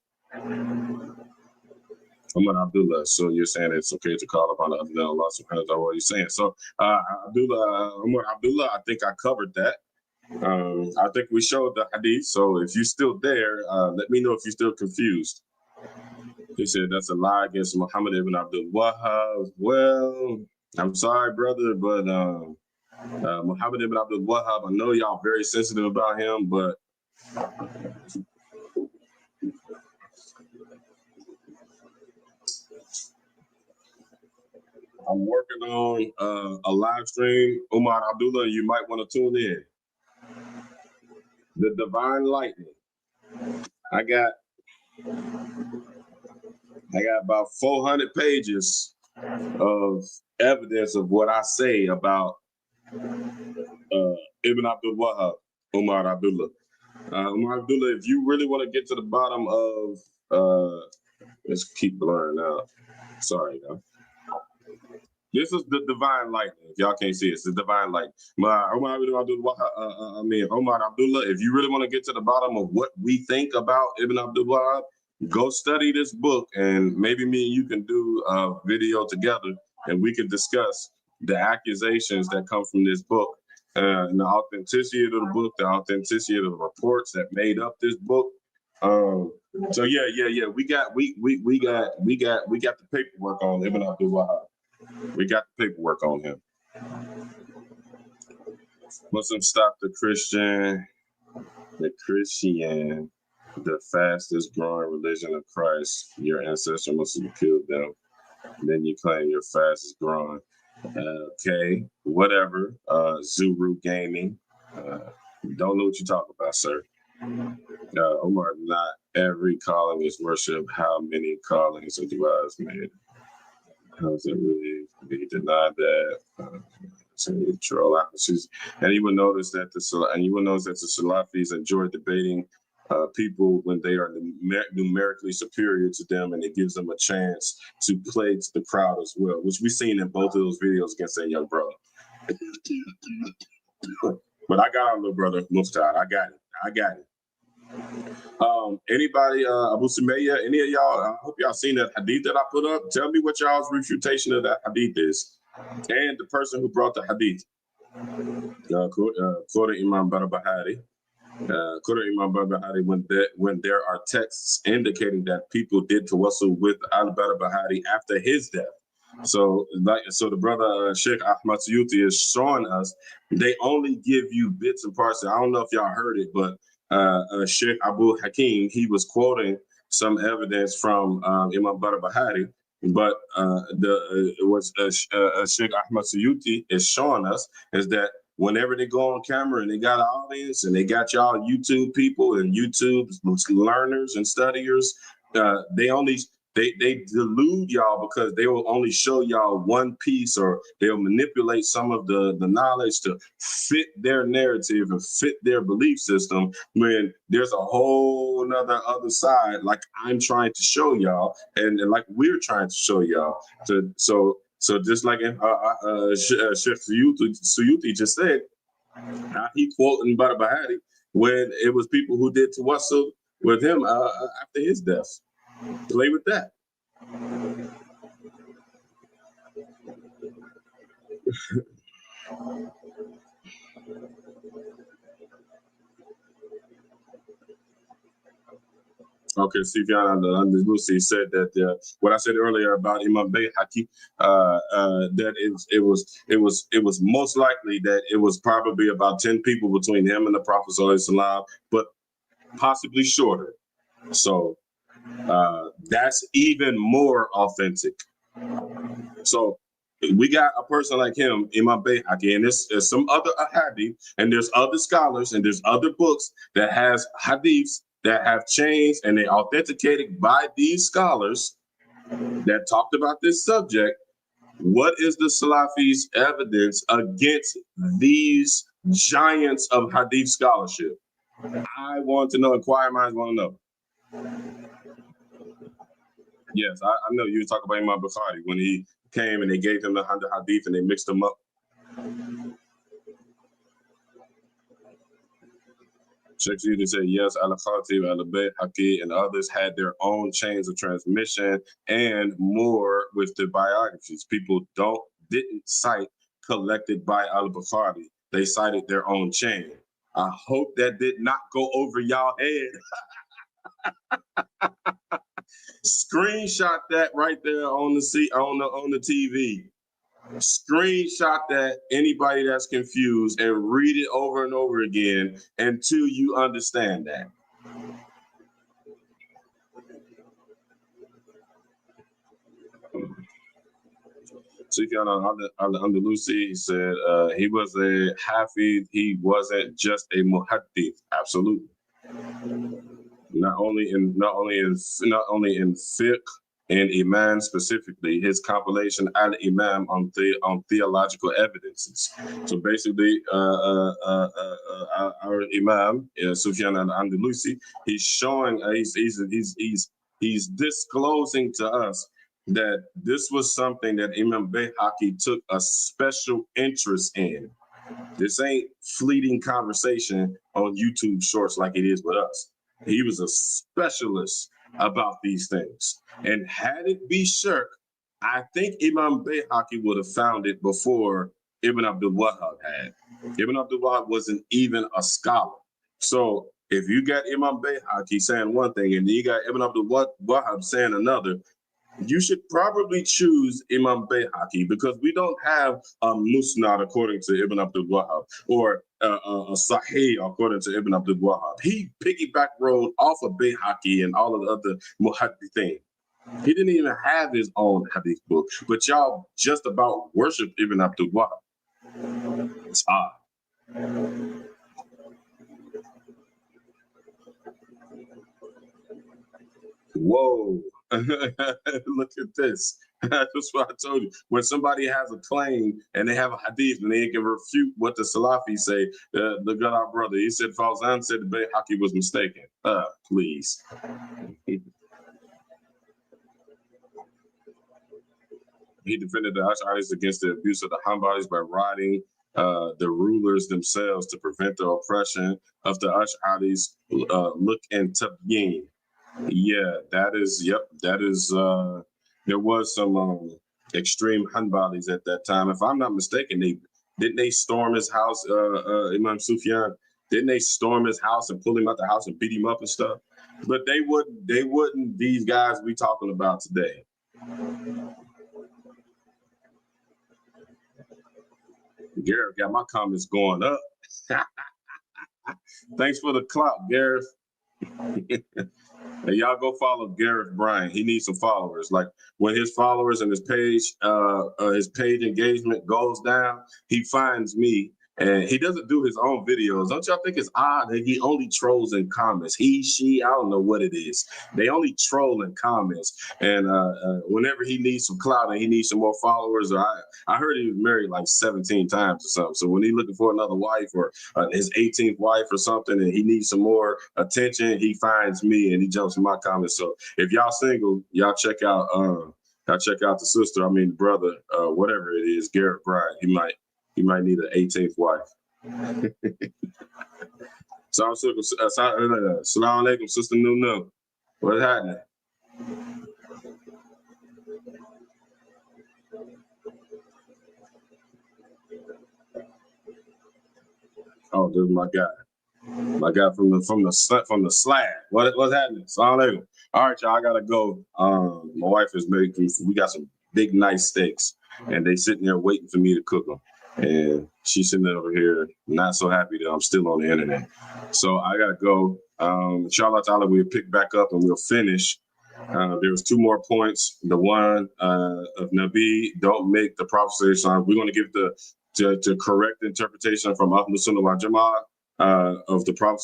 Umar Abdullah, so you're saying it's okay to call upon other than Allah subhanahu wa ta'ala, what are you saying? So Umar Abdullah, I think I covered that. I think we showed the hadith, so if you're still there, let me know if you're still confused. He said that's a lie against Muhammad ibn Abdul Wahhab. Well, I'm sorry, brother, but Muhammad ibn Abdul Wahhab, I know y'all very sensitive about him, but I'm working on a live stream, Umar Abdullah, and you might want to tune in. The Divine Lightning. I got about 400 pages of evidence of what I say about Ibn Abdul Wahhab, Umar Abdullah. Umar Abdullah, if you really want to get to the bottom of, let's keep blurring out. Sorry, y'all. This is the Divine Lightning. If y'all can't see it, it's the Divine Lightning. Umar Abdullah, if you really want to get to the bottom of what we think about Ibn Abdul Wahhab, go study this book, and maybe me and you can do a video together, and we can discuss the accusations that come from this book, and the authenticity of the book, the authenticity of the reports that made up this book. So yeah, we got the paperwork on Ibn Abdul Wahhab. We got the paperwork on him. Muslims stop the Christian, the fastest growing religion of Christ. Your ancestor must have killed them. Then you claim your fastest growing. Okay, whatever. Zuru Gaming. Don't know what you talk about, sir. Omar, not every calling is worship. How many callings are Du'as made? How does it really be denied that? And you will notice that the Salafis enjoy debating people when they are numerically superior to them, and it gives them a chance to play to the crowd as well, which we've seen in both of those videos against that young brother. But I got our little brother, Muftad. I got it. Anybody, Abu Sumayya, any of y'all, I hope y'all seen that hadith that I put up. Tell me what y'all's refutation of that hadith is. And the person who brought the hadith. Quoted Imam Barbahari. When there are texts indicating that people did tawassul with al-Barbahari after his death. So the brother Sheikh Ahmad Suyuti is showing us they only give you bits and parts. I don't know if y'all heard it, but Sheikh Abu Hakeem, he was quoting some evidence from Imam Barbahari, but Sheikh Ahmad Suyuti is showing us is that whenever they go on camera and they got an audience and they got y'all YouTube people and YouTube learners and studiers, they delude y'all because they will only show y'all one piece, or they'll manipulate some of the knowledge to fit their narrative and fit their belief system, when there's a whole other side, like I'm trying to show y'all and like we're trying to show y'all. So just like Sheikh Suyuti just said, he quoting Barbahari when it was people who did tawassul with him after his death. Play with that. Okay, Sufyan al-Andalusi said that what I said earlier about Imam Bayhaqi, that it was most likely that it was probably about 10 people between him and the Prophet ﷺ, but possibly shorter. So that's even more authentic. So we got a person like him, Imam Bayhaqi, and there's some other hadith, and there's other scholars, and there's other books that has hadiths that have changed, and they authenticated by these scholars that talked about this subject. What is the Salafis' evidence against these giants of hadith scholarship? I want to know. Inquiry minds want to know. Yes, I know you were talking about Imam Bukhari when he came and they gave him the 100 hadith and they mixed them up. Sheikh Suyuti said, yes, Al-Khatib, Al-Bayhaqi, and others had their own chains of transmission and more with the biographies. People didn't cite collected by Al-Bukhari. They cited their own chain. I hope that did not go over y'all head. Screenshot that right there on the TV. Screenshot that, anybody that's confused, and read it over and over again until you understand that. Sufyan al-Andalusi said he was a Hafid, he wasn't just a Muhaddith. Absolutely. Not only in fiqh and Iman specifically, his compilation Al-Imam on theological evidences. So basically, our Imam Sufyan al-Andalusi, he's showing, he's disclosing to us that this was something that Imam Bayhaqi took a special interest in. This ain't fleeting conversation on YouTube Shorts like it is with us. He was a specialist about these things. And had it be shirk, I think Imam Bayhaqi would have found it before Ibn Abdul Wahhab had. Ibn Abdul Wahhab wasn't even a scholar. So if you got Imam Bayhaqi saying one thing and you got Ibn Abdul Wahhab saying another, you should probably choose Imam Bayhaqi, because we don't have a Musnad according to Ibn Abdul Wahhab, or a Sahih according to Ibn Abdul Wahhab. He piggyback rode off of Bayhaqi and all of the other muhaddithin. He didn't even have his own hadith book, but y'all just about worship Ibn Abdul Wahhab. It's odd. Whoa. Look at this. That's what I told you. When somebody has a claim and they have a hadith and they can refute what the Salafi say, the good our brother, he said Fawzan said the Bayhaqi was mistaken. Please. He defended the Ash'aris against the abuse of the Hanbalis by writing the rulers themselves to prevent the oppression of the Ash'aris. Look in Tabyin. Yeah, that is, yep, that is, there was some extreme Hanbalis at that time. If I'm not mistaken, didn't they storm his house, Imam Sufyan? Didn't they storm his house and pull him out the house and beat him up and stuff? But they wouldn't these guys we talking about today. Gareth got my comments going up. Thanks for the clap, Gareth. And y'all go follow Gareth Bryan. He needs some followers. Like when his followers and his page engagement goes down, he finds me. And he doesn't do his own videos. Don't y'all think it's odd that he only trolls in comments? He, she, I don't know what it is. They only troll in comments. And whenever he needs some clout and he needs some more followers, or I heard he was married like 17 times or something. So when he's looking for another wife or his 18th wife or something and he needs some more attention, he finds me and he jumps in my comments. So if y'all single, y'all check out the sister, the brother, whatever it is, Gareth Bryan. He might need an 18th wife. Salam alaikum, Sister Nunu. What's happening? Oh, this is my guy. My guy from the slab. What's happening? Salam alaikum. All right, y'all, I gotta go. My wife is making. We got some big, nice steaks, and they sitting there waiting for me to cook them. And she's sitting over here, not so happy that I'm still on the internet. So I gotta go. Inshallah ta'ala, we'll pick back up and we'll finish. There was 2 more points. The one of Nabi, don't make the Prophet song. We're gonna give the correct interpretation from Ahlul Sunnah wal Jama'ah of the Prophet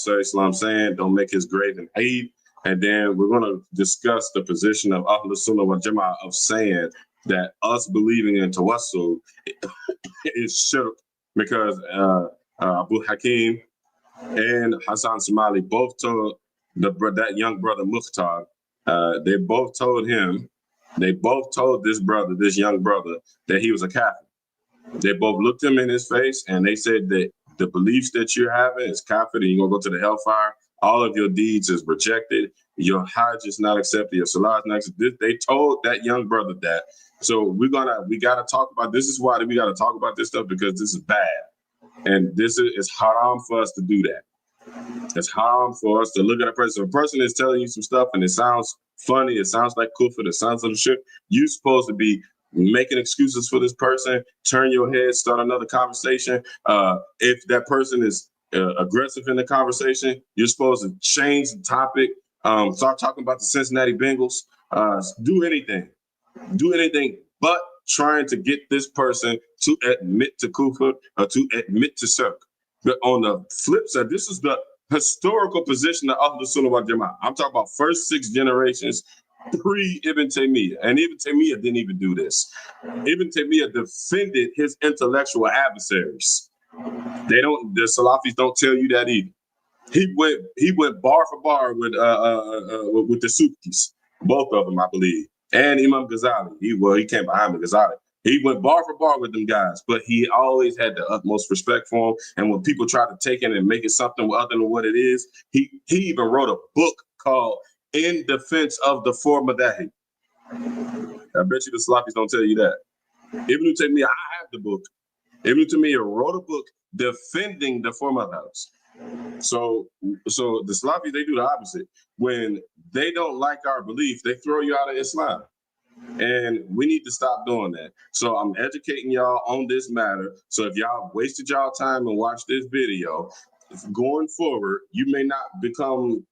saying, don't make his grave an Eid. And then we're gonna discuss the position of Ahlul Sunnah wal Jama'ah of saying that us believing in Tawassul is shirk, because Abu Hakeem and Hassan Somali both told that young brother Mukhtar, they both told this young brother that he was a kafir. They both looked him in his face and they said that the beliefs that you're having is kafir and you're gonna go to the hellfire. All of your deeds is rejected. Your Hajj is not accepted. Your Salah is not accepted. They told that young brother that. So we gotta talk about this. Is why we gotta talk about this stuff, because this is bad, and this is haram for us to do that. It's haram for us to look at a person. If a person is telling you some stuff and it sounds funny, it sounds like kufr, it sounds like shit, you're supposed to be making excuses for this person. Turn your head, start another conversation. If that person is aggressive in the conversation, you're supposed to change the topic. Start talking about the Cincinnati Bengals. Do anything but trying to get this person to admit to kufr or to admit to shirk. But on the flip side, this is the historical position of Ahlul Sunnah wal Jama'ah. I'm talking about first 6 generations pre-Ibn Taymiyyah. And Ibn Taymiyyah didn't even do this. Ibn Taymiyyah defended his intellectual adversaries. The Salafis don't tell you that either. He went bar for bar with the Sufis, both of them, I believe. And Imam Ghazali. He came behind the Ghazali. He went bar for bar with them guys, but he always had the utmost respect for them. And when people try to take it and make it something other than what it is, he even wrote a book called In Defense of the Four Madahib. I bet you the Salafis don't tell you that. Ibn Taymiyyah, I have the book. Ibn Taymiyyah wrote a book defending the four madhabs. So the Salafis, they do the opposite. When they don't like our belief, they throw you out of Islam. And we need to stop doing that. So I'm educating y'all on this matter. So if y'all wasted y'all time and watched this video, going forward, you may not become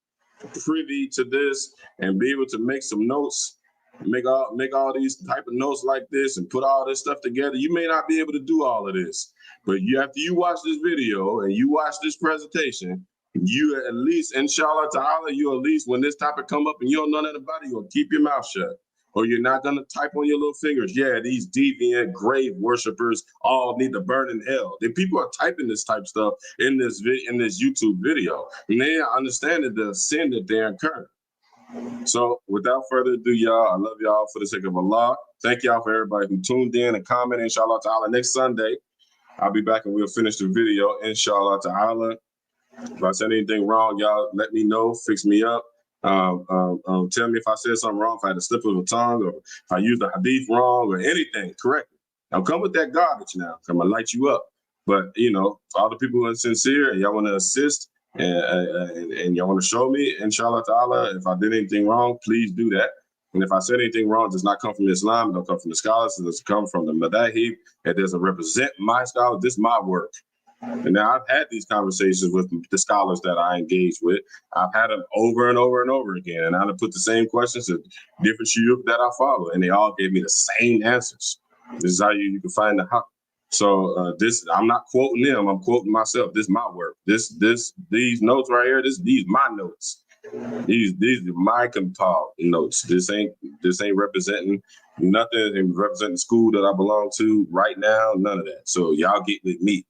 privy to this and be able to make some notes, make all these type of notes like this and put all this stuff together. You may not be able to do all of this. But after you watch this video and you watch this presentation, you at least, inshallah ta'ala, you at least, when this topic come up and you don't know nothing about it, you'll keep your mouth shut. or you're not gonna type on your little fingers, yeah, these deviant grave worshipers all need to burn in hell. Then people are typing this type of stuff in this YouTube video, and they are understanding the sin that they're incurring. So without further ado, y'all, I love y'all for the sake of Allah. Thank y'all for everybody who tuned in and commented. Inshallah ta'ala, next Sunday, I'll be back and we'll finish the video. Inshallah ta'ala. If I said anything wrong, y'all let me know, fix me up. Tell me if I said something wrong, if I had a slip of the tongue, or if I used the hadith wrong or anything, correct me. Now come with that garbage now. I'm gonna light you up. But you know, for all the people who are sincere and y'all want to assist and y'all want to show me, inshallah ta'ala, if I did anything wrong, please do that. And if I said anything wrong, it does not come from Islam, it don't come from the scholars, it does come from the madahib, it doesn't represent my scholars, this is my work. And now I've had these conversations with the scholars that I engage with. I've had them over and over and over again. And I've put the same questions to different shuyukh that I follow, and they all gave me the same answers. This is how you can find the haqq. So I'm not quoting them, I'm quoting myself. This is my work. These notes right here, these my notes. These are my compiled notes. This ain't representing nothing, and representing the school that I belong to right now, none of that. So y'all get with me.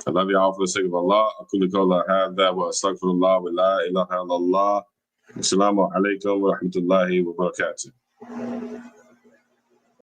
I love y'all for the sake of Allah. Aqulu qawla hadha wa astaghfirullah wa la ilaha illallah. Assalamu alaikum wa rahmatullahi wa barakatuh.